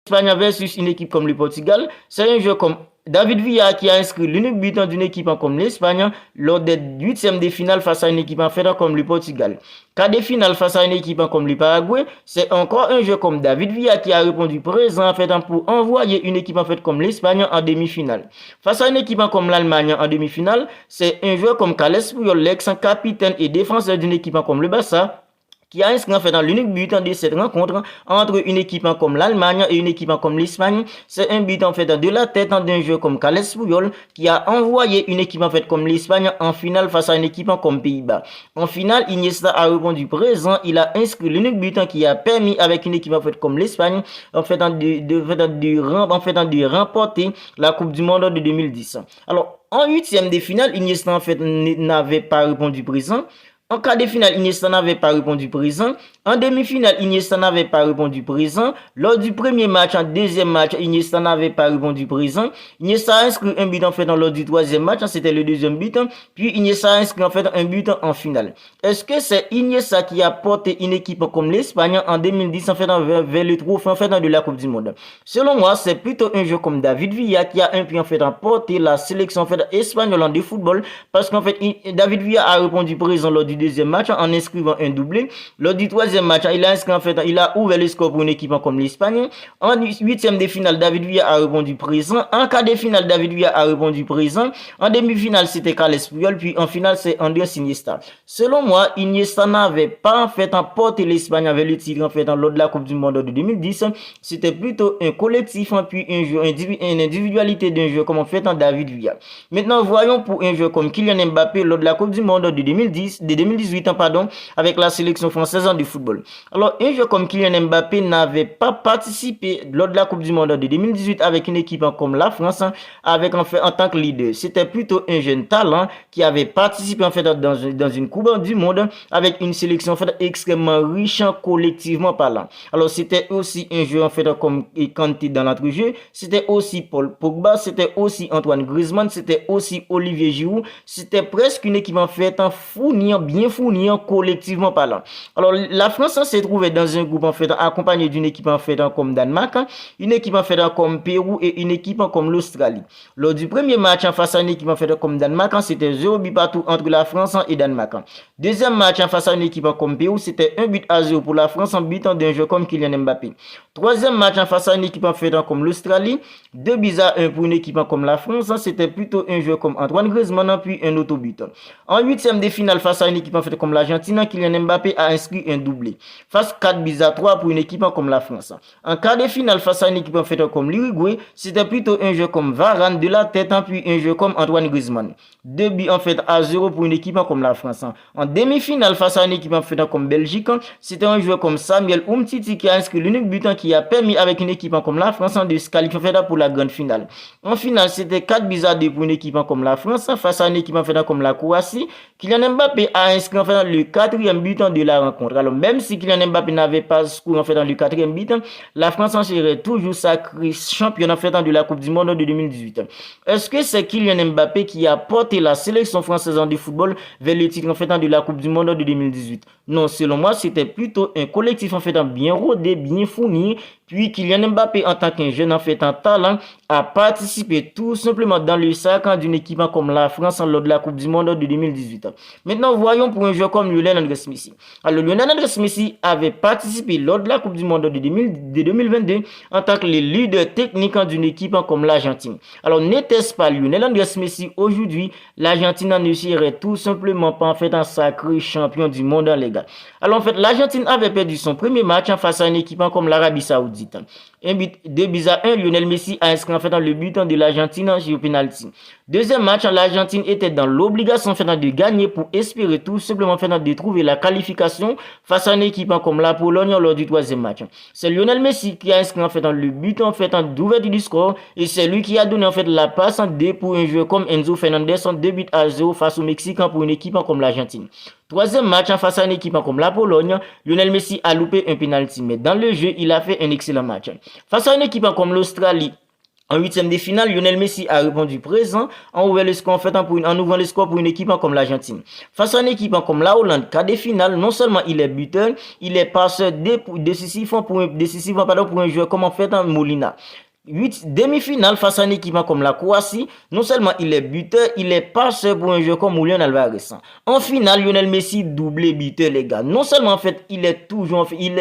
l'Espagne versus une équipe comme le Portugal, c'est un joueur comme David Villa qui a inscrit l'unique but d'une équipe comme l'Espagne lors des huitièmes de finale face à une équipe en fait comme le Portugal. Quart de finale face à une équipe comme le Paraguay, c'est encore un jeu comme David Villa qui a répondu présent en fait pour envoyer une équipe en fait comme l'Espagne en demi-finale. Face à une équipe comme l'Allemagne en demi-finale, c'est un joueur comme Carles Puyol, l'ex-capitaine et défenseur d'une équipe comme le Barça, qui a inscrit en fait dans l'unique but de cette rencontre entre une équipe comme l'Allemagne et une équipe comme l'Espagne. C'est un but en fait de la tête d'un joueur comme Carles Puyol qui a envoyé une équipe en fait comme l'Espagne en finale face à une équipe comme Pays-Bas. En finale, Iniesta a répondu présent, il a inscrit l'unique but qui a permis avec une équipe en fait comme l'Espagne en fait de remporter la Coupe du Monde de 2010. Alors en huitième de finale, Iniesta en fait n'avait pas répondu présent. En quart de finale, Iniesta n'avait pas répondu présent. En demi-finale, Iniesta n'avait pas répondu présent. Lors du premier match, en deuxième match, Iniesta n'avait pas répondu présent. Iniesta a inscrit un but en fait lors du troisième match, c'était le deuxième but. Puis Iniesta a inscrit en fait un but en finale. Est-ce que c'est Iniesta qui a porté une équipe comme l'Espagne en 2010 en fait vers le trophée en fait de la Coupe du Monde? Selon moi, c'est plutôt un joueur comme David Villa qui a un peu en fait porté la sélection en fait espagnole de football parce qu'en fait David Villa a répondu présent lors du deuxième match en inscrivant un doublé. Lors du troisième match, il a inscrit en fait, il a ouvert le score pour une équipe comme l'Espagne. En huitième de finale, David Villa a répondu présent. En quart de finale, David Villa a répondu présent. En demi-finale, c'était Carles Puyol. Puis en finale, c'est Andrés Iniesta. Selon moi, Iniesta n'avait pas en fait emporté l'Espagne avec le titre en fait lors de la Coupe du Monde de 2010. C'était plutôt un collectif, puis une individualité d'un joueur comme en fait David Villa. Maintenant, voyons pour un joueur comme Kylian Mbappé lors de la Coupe du Monde de 2018, avec la sélection française de football. Alors, un joueur comme Kylian Mbappé n'avait pas participé lors de la Coupe du Monde de 2018 avec une équipe comme la France, avec en tant que leader. C'était plutôt un jeune talent qui avait participé en fait dans une Coupe du Monde avec une sélection en fait extrêmement riche collectivement parlant. Alors, c'était aussi un joueur en fait comme Kanté dans notre jeu, c'était aussi Paul Pogba, c'était aussi Antoine Griezmann, c'était aussi Olivier Giroud, c'était presque une équipe en fait fournir bien fourni collectivement parlant. Alors la France s'est trouvée dans un groupe en fait accompagné d'une équipe en fait comme Danemark, une équipe en fait comme Pérou et une équipe comme l'Australie. Lors du premier match en face à une équipe en fait comme Danemark, c'était 0 but partout entre la France et Danemark. Deuxième match en face à une équipe comme Pérou, c'était 1-0 pour la France en butant d'un jeu comme Kylian Mbappé. Troisième match en face à une équipe en fait comme l'Australie, 2-1 pour une équipe comme la France, c'était plutôt un jeu comme Antoine Griezmann puis un autobut. En huitième de finale face à une équipe en fait comme l'Argentine, Kylian Mbappé a inscrit un doublé. Face 4-3 pour une équipe comme la France. En quart de finale face à une équipe en fait comme l'Uruguay, c'était plutôt un jeu comme Varane de la tête puis un jeu comme Antoine Griezmann. 2-0 pour une équipe comme la France. En demi-finale face à une équipe en fait comme Belgique, c'était un jeu comme Samuel Umtiti qui a inscrit l'unique but qui a permis avec une équipe comme la France de se qualifier pour la grande finale. En finale, c'était 4-2 pour une équipe comme la France face à une équipe en fait comme la Croatie. Kylian Mbappé a inscrit en fait le quatrième but de la rencontre. Alors même si Kylian Mbappé n'avait pas scoré en fait dans le quatrième but, la France en serait toujours sacrée championne en fait de la Coupe du Monde de 2018. Est-ce que c'est Kylian Mbappé qui a porté la sélection française de football vers le titre en fait de la Coupe du Monde de 2018? Non, selon moi, c'était plutôt un collectif en fait bien rodé, bien fourni. Puis Kylian Mbappé, en tant qu'un jeune en fait en talent, a participé tout simplement dans le sac d'une équipe comme la France lors de la Coupe du Monde de 2018. Maintenant, voyons pour un joueur comme Lionel Andrés Messi. Alors, Lionel Andrés Messi avait participé lors de la Coupe du Monde de 2022 en tant que le leader technique d'une équipe comme l'Argentine. Alors, n'était-ce pas Lionel Andrés Messi aujourd'hui, l'Argentine ne serait tout simplement pas en fait un sacré champion du monde, les gars. Alors, en fait, l'Argentine avait perdu son premier match face à une équipe comme l'Arabie Saoudite. 2-1, Lionel Messi a inscrit en fait dans le but de l'Argentine sur penalty. Deuxième match, l'Argentine était dans l'obligation de gagner pour espérer tout simplement de trouver la qualification face à une équipe comme la Pologne lors du troisième match. C'est Lionel Messi qui a inscrit en fait dans le but d'ouverture du score et c'est lui qui a donné en fait la passe en D pour un joueur comme Enzo Fernandez en 2-0 face au Mexique pour une équipe comme l'Argentine. Troisième match face à une équipe comme la Pologne, Lionel Messi a loupé un penalty, mais dans le jeu, il a fait un excellent match. Face à une équipe comme l'Australie, en huitième de finale, Lionel Messi a répondu présent en ouvrant le score en ouvrant le score pour une équipe comme l'Argentine. Face à une équipe comme la Hollande, quart de finale, non seulement il est buteur, il est passeur décisif pour un joueur comme en fait Molina. Demi-finale face à une équipe comme la Croatie, non seulement il est buteur, il est passeur pour un joueur comme Julian Alvarez. En finale, Lionel Messi doublé buteur, les gars. Non seulement en fait, il est toujours en fait, il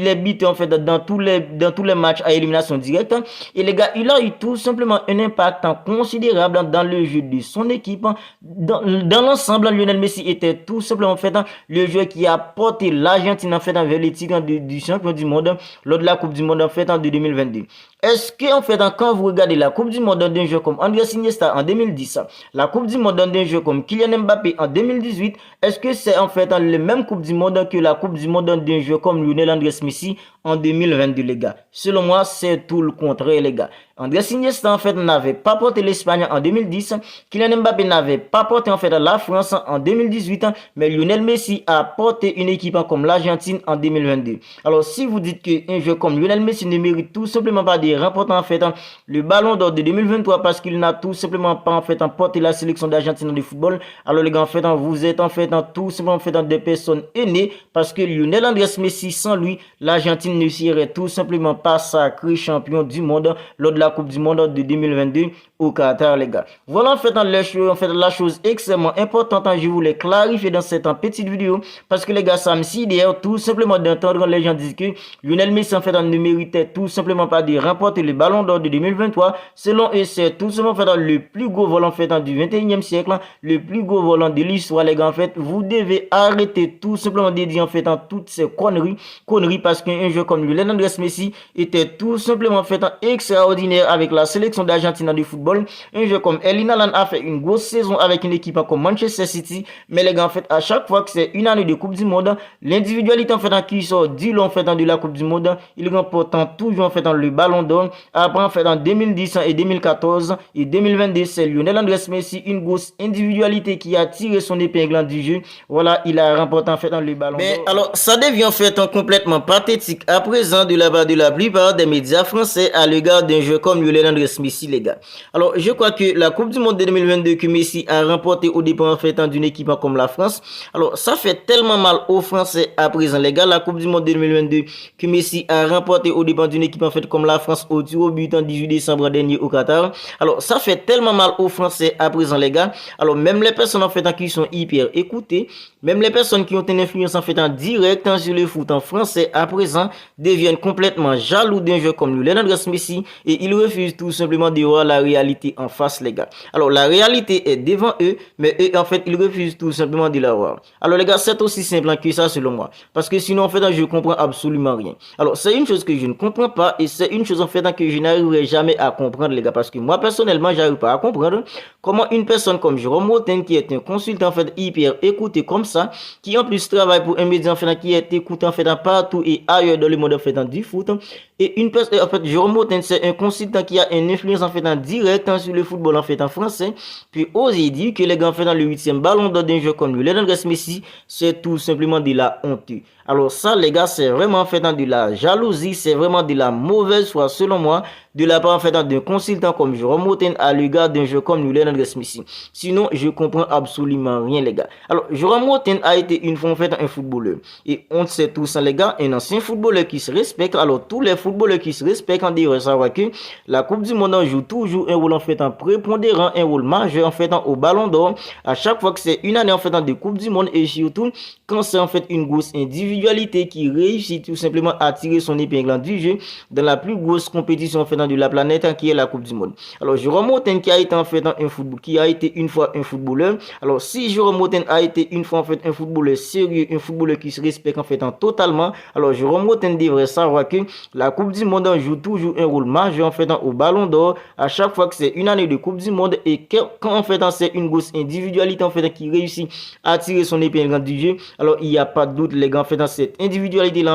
est buteur en fait dans tous les matchs à élimination directe et les gars, il a eu tout simplement un impact considérable dans le jeu de son équipe. Dans l'ensemble, Lionel Messi était tout simplement en fait le joueur qui a porté l'Argentine en fait vers les titres du champion du monde lors de la Coupe du Monde en fait de 2022. Est-ce que en fait quand vous regardez la Coupe du Monde d'un joueur comme Andrés Iniesta en 2010, la Coupe du Monde d'un joueur comme Kylian Mbappé en 2018, est-ce que c'est en fait le même Coupe du Monde que la Coupe du Monde d'un joueur comme Lionel Andrés Messi en 2022, les gars? Selon moi, c'est tout le contraire, les gars. Andrés Iniesta en fait n'avait pas porté l'Espagne en 2010, Kylian Mbappé n'avait pas porté en fait la France en 2018, mais Lionel Messi a porté une équipe comme l'Argentine en 2022. Alors si vous dites qu'un joueur comme Lionel Messi ne mérite tout simplement pas de remporter en fait le Ballon d'Or de 2023 parce qu'il n'a tout simplement pas en fait porté la sélection d'Argentine de football, alors les gars en fait vous êtes en fait tout simplement en fait des personnes aînées parce que Lionel Andrés Messi sans lui, l'Argentine ne serait tout simplement pas sacré champion du monde lors de la Coupe du Monde de 2022 au Qatar, les gars. Voilà en fait la chose extrêmement importante, je voulais clarifier dans cette petite vidéo parce que les gars, ça me sidère tout simplement d'entendre les gens dire que Lionel Messi en fait ne méritait tout simplement pas de remporter le Ballon d'Or de 2023. Selon eux, c'est tout simplement en fait le plus gros volant en fait du 21e siècle, le plus gros volant de l'histoire, les gars. En fait, vous devez arrêter tout simplement de dire en fait toutes ces conneries parce qu'un jeu comme Lionel Andrés Messi était tout simplement en fait extraordinaire avec la sélection d'Argentine de football. Un jeu comme Erling Haaland a fait une grosse saison avec une équipe comme Manchester City, mais les gars en fait à chaque fois que c'est une année de Coupe du Monde, l'individualité en fait qui sort du lot en fait de la Coupe du Monde, il remporte toujours en fait le Ballon d'Or. Après, en fait, en 2010 et 2014 et 2022, c'est Lionel Andrés Messi, une grosse individualité qui a tiré son épingle du jeu. Voilà, il a remporté en fait le ballon d'Or. Alors, ça devient en fait complètement pathétique à présent de la part de la plupart des médias français à l'égard d'un jeu comme Lionel Andrés Messi, les gars. Alors, je crois que la Coupe du Monde de 2022 que Messi a remporté au départ en fait d'une équipe comme la France, alors ça fait tellement mal aux Français à présent, les gars. La Coupe du Monde 2022 que Messi a remporté au départ d'une équipe en fait comme la France au tir au but en 18 décembre dernier au Qatar. Alors ça fait tellement mal aux Français à présent, les gars. Alors même les personnes en fait qui sont hyper écoutées, même les personnes qui ont une influence en fait en direct sur le foot en français à présent deviennent complètement jaloux d'un jeu comme Lionel Andrés Messi et ils refusent tout simplement de voir la réalité en face, les gars. Alors la réalité est devant eux, mais eux en fait ils refusent tout simplement de la voir. Alors les gars, c'est aussi simple que ça selon moi, parce que sinon en fait je comprends absolument rien. Alors c'est une chose que je ne comprends pas et c'est une chose en fait que je n'arriverai jamais à comprendre, les gars, parce que moi personnellement j'arrive pas à comprendre comment une personne comme Jérôme Roten, qui est un consultant en fait hyper écouté comme ça, qui en plus travaille pour un média en fait qui est écouté en fait partout et ailleurs dans le monde en fait du foot, et une personne en fait Jérôme Roten, c'est un consultant qui a une influence en fait en direct sur le football en fait en français, puis oser dire que les gars en fait dans le 8e ballon d'or d'un jeu comme Lionel Andrés Messi, c'est tout simplement de la honte. Alors ça, les gars, c'est vraiment en fait de la jalousie, c'est vraiment de la mauvaise foi selon moi, de la part en fait d'un consultant comme Jérôme Roten à l'égard d'un jeu comme Lionel Andrés Messi. Sinon, je comprends absolument rien, les gars. Alors, Jérôme Roten a été une fois en fait un footballeur. Et on sait tous, les gars, un ancien footballeur qui se respecte. Alors, tous les footballeurs qui se respectent, on dirait savoir que la Coupe du Monde joue toujours un rôle en fait en prépondérant, un rôle majeur en fait au Ballon d'Or. À chaque fois que c'est une année en fait de Coupe du Monde et surtout quand c'est en fait une grosse individualité qui réussit tout simplement à tirer son épingle du jeu dans la plus grosse compétition en fait de la planète qui est la Coupe du Monde. Alors Jérôme Roten qui a été en fait un football, qui a été une fois un footballeur. Alors si Jérôme Roten a été une fois en fait un footballeur sérieux, un footballeur qui se respecte en fait totalement, alors Jérôme Roten devrait savoir que la Coupe du Monde joue toujours un rôle majeur en fait au Ballon d'Or à chaque fois que c'est une année de Coupe du Monde et quand en fait c'est une grosse individualité en fait qui réussit à tirer son épingle du jeu. Alors il n'y a pas de doute, les gars, en fait dans cette individualité là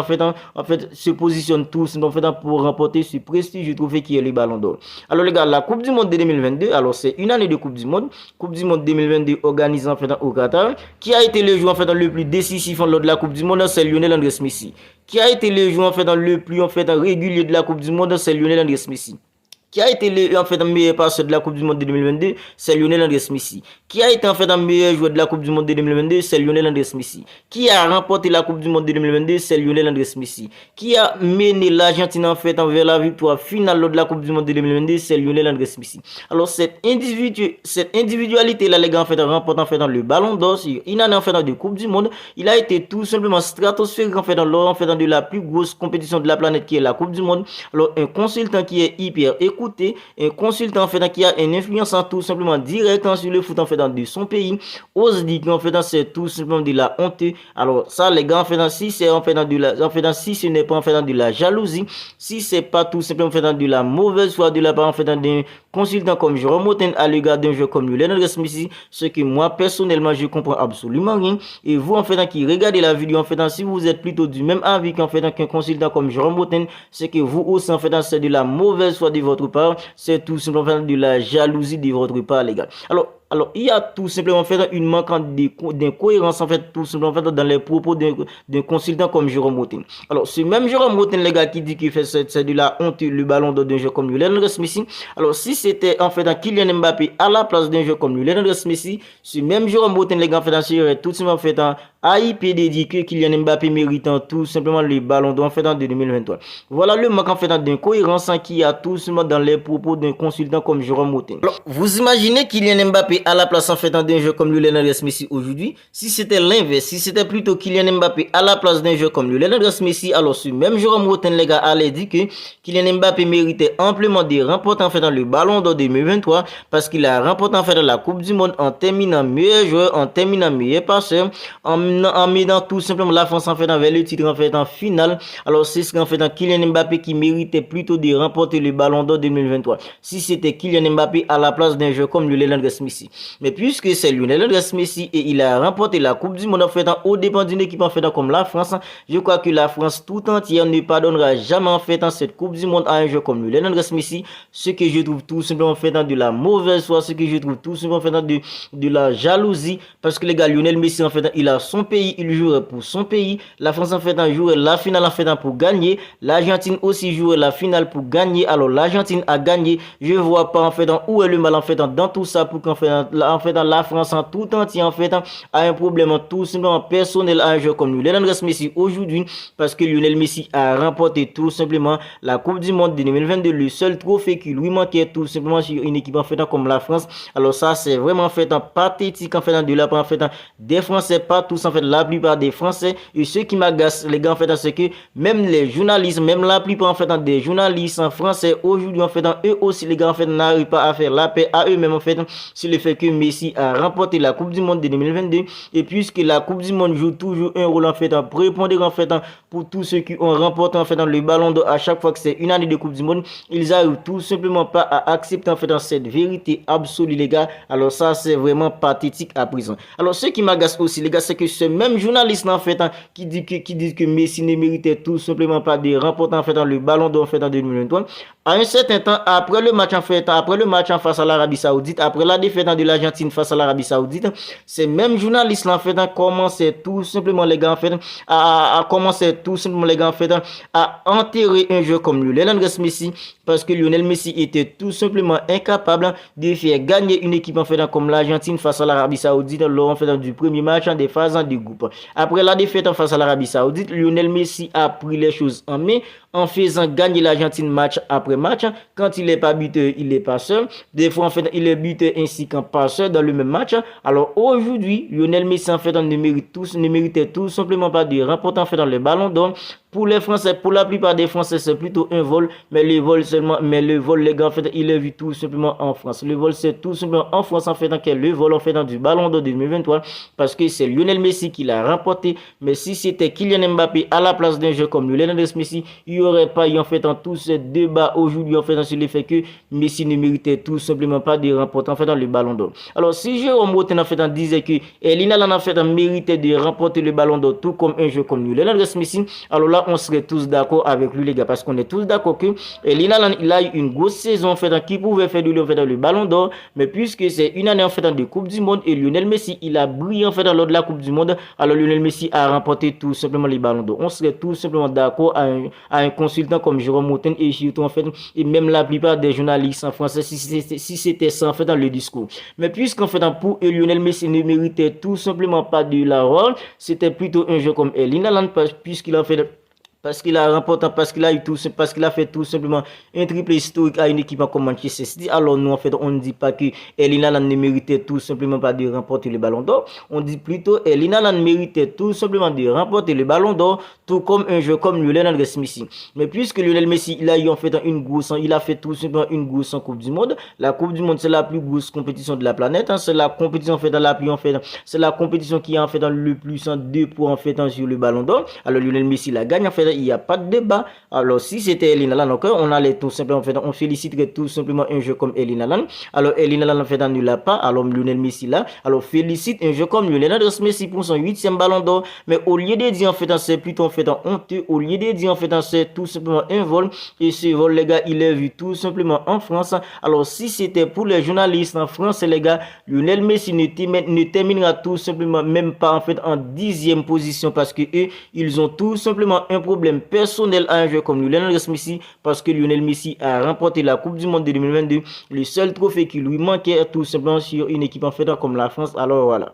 en fait se positionne tous en fait pour remporter ce prestigieux trophée qui est le Ballon d'Or. Alors les gars, la Coupe du Monde de 2022, alors c'est une année de Coupe du Monde 2022 organisée en fait au Qatar, qui a été le joueur en fait le plus décisif lors de la Coupe du Monde, c'est Lionel Andrés Messi. Qui a été le joueur en fait le plus en fait régulier de la Coupe du Monde, c'est Lionel Andrés Messi. Qui a été en fait meilleur passeur de la Coupe du Monde de 2022, c'est Lionel Andrés Messi. Qui a été en fait meilleur joueur de la Coupe du Monde de 2022, c'est Lionel Andrés Messi. Qui a remporté la Coupe du Monde de 2022, c'est Lionel Andrés Messi. Qui a mené l'Argentine en fait vers la victoire finale lors de la Coupe du Monde de 2022, c'est Lionel Andrés Messi. Alors cette individualité là, les gars, en fait remporte en fait dans le Ballon d'Or, une année en fait dans de Coupe du Monde, il a été tout simplement stratosphérique en fait dans de la plus grosse compétition de la planète qui est la Coupe du Monde. Alors un consultant qui est hyper écoutez, un consultant en fait qui a une influence tout simplement directe sur le foot en fait de son pays, ose dire qu'en fait c'est tout simplement de la honte. Alors ça les gars, en fait si c'est en fait de la si ce n'est pas en fait de la jalousie, si c'est pas tout simplement en fait de la mauvaise foi de la part en fait d'un consultant comme Jérôme Roten à l'égard d'un jeu comme Lionel Andrés Messi, ce que moi personnellement je comprends absolument rien. Et vous en fait qui regardez la vidéo, en fait si vous êtes plutôt du même avis qu'en fait qu'un consultant comme Jérôme Roten, c'est que vous aussi en fait c'est de la mauvaise foi de votre part, c'est tout simplement de la jalousie de votre part, les gars. Alors, il y a tout simplement fait une manquante d'incohérence en fait tout simplement fait dans les propos d'un consultant comme Jérôme Roten. Alors, ce même Jérôme Roten, les gars, qui dit qu'il fait c'est de la honte le Ballon d'Or d'un jeu comme Lionel Andrés Messi. Alors, si c'était en fait Kylian Mbappé à la place d'un jeu comme Lionel Andrés Messi, ce même Jérôme Roten, les gars, en fait serait tout simplement fait AIPD dit que Kylian Mbappé méritant tout simplement le Ballon d'Or en fait de 2023. Voilà le manque en fait d'incohérence qui y a tout simplement dans les propos d'un consultant comme Jérôme Roten. Alors, vous imaginez Kylian Mbappé à la place en fait d'un jeu comme Lionel Andrés Messi aujourd'hui? Si c'était l'inverse, si c'était plutôt Kylian Mbappé à la place d'un jeu comme Lionel Andrés Messi, alors ce même Jérôme Roten, les gars, allait dire que Kylian Mbappé méritait amplement de remporter en fait dans le Ballon d'Or 2023 parce qu'il a remporté en fait dans la Coupe du Monde en terminant meilleur joueur, en terminant meilleur passeur, en mettant tout simplement la France en fait vers le titre en fait en finale. Alors c'est ce qu'en fait Kylian Mbappé qui méritait plutôt de remporter le Ballon d'Or 2023. Si c'était Kylian Mbappé à la place d'un jeu comme Lionel Andrés Messi. Mais puisque c'est Lionel Andrés Messi et il a remporté la Coupe du Monde en fait au dépend d'une équipe en fait comme la France, je crois que la France tout entière ne pardonnera jamais en fait cette Coupe du Monde à un joueur comme Lionel Andrés Messi, ce que je trouve tout simplement en fait de la mauvaise foi, ce que je trouve tout simplement en fait de la jalousie, parce que les gars, Lionel Messi en fait il a son pays, il jouerait pour son pays, la France en fait jouerait la finale en fait pour gagner, l'Argentine aussi jouerait la finale pour gagner, alors l'Argentine a gagné, je vois pas en fait où est le mal en fait dans tout ça pour qu'en fait la France en tout entier en fait a un problème tout simplement personnel à un joueur comme Lionel Andrés Messi aujourd'hui, parce que Lionel Messi a remporté tout simplement la Coupe du Monde de 2022, le seul trophée qui lui manquait tout simplement sur une équipe en fait comme la France. Alors ça c'est vraiment en fait pathétique en fait de la part en fait des Français, pas tous en fait, la plupart des Français. Et ce qui m'agace les gars en fait c'est que même les journalistes, même la plupart en fait des journalistes en français aujourd'hui en fait eux aussi les gars en fait n'arrivent pas à faire la paix à eux-mêmes en fait sur le fait que Messi a remporté la Coupe du Monde de 2022, et puisque la Coupe du Monde joue toujours un rôle en fait prépondérant en fait pour tous ceux qui ont remporté en fait le ballon d'or à chaque fois que c'est une année de Coupe du Monde, ils arrivent tout simplement pas à accepter en fait cette vérité absolue les gars. Alors ça c'est vraiment pathétique à présent. Alors ce qui m'agace aussi les gars, c'est que ce même journaliste en fait qui dit que Messi ne méritait tout simplement pas de remporter en fait le ballon d'or en fait en 2023, à un certain temps après le match en fait, après le match en face à l'Arabie Saoudite, après la défaite de l'Argentine face à l'Arabie Saoudite, ces mêmes journalistes en fait commençaient tout simplement les gars en fait à commencer tout simplement les gars en fait à enterrer un joueur comme Lionel Andrés Messi, parce que Lionel Messi était tout simplement incapable de faire gagner une équipe en fait comme l'Argentine face à l'Arabie Saoudite lors en fait du premier match des phases de groupe. Après la défaite face à l'Arabie Saoudite, Lionel Messi a pris les choses en main en faisant gagner l'Argentine match après match. Quand il n'est pas buteur, il est passeur. Des fois en fait il est buteur ainsi qu'un passeur dans le même match. Alors aujourd'hui, Lionel Messi en fait ne méritait tout simplement pas de remporter en fait dans le ballon d'or. Pour les Français, pour la plupart des Français, c'est plutôt un vol, mais le vol les gars en fait, il est vu tout simplement en France. Le vol c'est tout simplement en France en fait, que le vol en fait du ballon d'or 2023, parce que c'est Lionel Messi qui l'a remporté. Mais si c'était Kylian Mbappé à la place d'un joueur comme Lionel Messi, il n'y aurait pas eu en fait tout ce débat aujourd'hui en fait sur le fait que Messi ne méritait tout simplement pas de remporter en fait le ballon d'or. Alors si Jérôme Boateng en fait disait que Erling Haaland en fait méritait de remporter le ballon d'or tout comme un joueur comme Lionel Messi, alors là on serait tous d'accord avec lui les gars, parce qu'on est tous d'accord que Erling Haaland il a eu une grosse saison en fait qui pouvait faire de lui en fait le ballon d'or, mais puisque c'est une année en fait de Coupe du Monde et Lionel Messi il a brillé en fait lors de la Coupe du Monde, alors Lionel Messi a remporté tout simplement les ballons d'or. On serait tout simplement d'accord à un consultant comme Jérôme Boateng et surtout en fait et même la plupart des journalistes en français si c'était ça en fait dans le discours. Mais puisqu'en fait pour Lionel Messi ne méritait tout simplement pas de la rôle, c'était plutôt un jeu comme Erling Haaland, puisqu'il a fait parce qu'il a remporté, parce qu'il a fait tout simplement un triplé historique à une équipe comme Manchester City. Alors nous en fait on ne dit pas que Erling Haaland ne méritait tout simplement pas de remporter le ballon d'or, on dit plutôt Erling Haaland méritait tout simplement de remporter le ballon d'or, tout comme un joueur comme Lionel Andrés Messi. Mais puisque Lionel Messi il a eu en fait il a fait tout simplement une grosse Coupe du Monde. La Coupe du Monde c'est la plus grosse compétition de la planète, c'est la compétition en fait dans la plus en fait, c'est la compétition qui a en fait dans le plus en 2 points en fait sur le ballon d'or. Alors Lionel Messi la gagne en fait, il n'y a pas de débat. Alors si c'était Erling Haaland, on allait tout simplement en fait, on féliciterait tout simplement un jeu comme Erling Haaland. Alors Erling Haaland en fait ne l'a pas, alors Lionel Messi là, alors félicite un jeu comme Lionel Andrés Messi pour son 8e ballon d'or. Mais au lieu de dire en fait c'est plutôt en fait honteux, au lieu de dire en fait c'est tout simplement un vol, et ce vol les gars il est vu tout simplement en France. Alors si c'était pour les journalistes en France les gars, Lionel Messi ne terminera tout simplement même pas en fait en 10e position, parce que eux ils ont tout simplement un problème personnel à un joueur comme Lionel Messi, parce que Lionel Messi a remporté la Coupe du Monde de 2022, le seul trophée qui lui manquait tout simplement sur une équipe en fait comme la France. Alors voilà.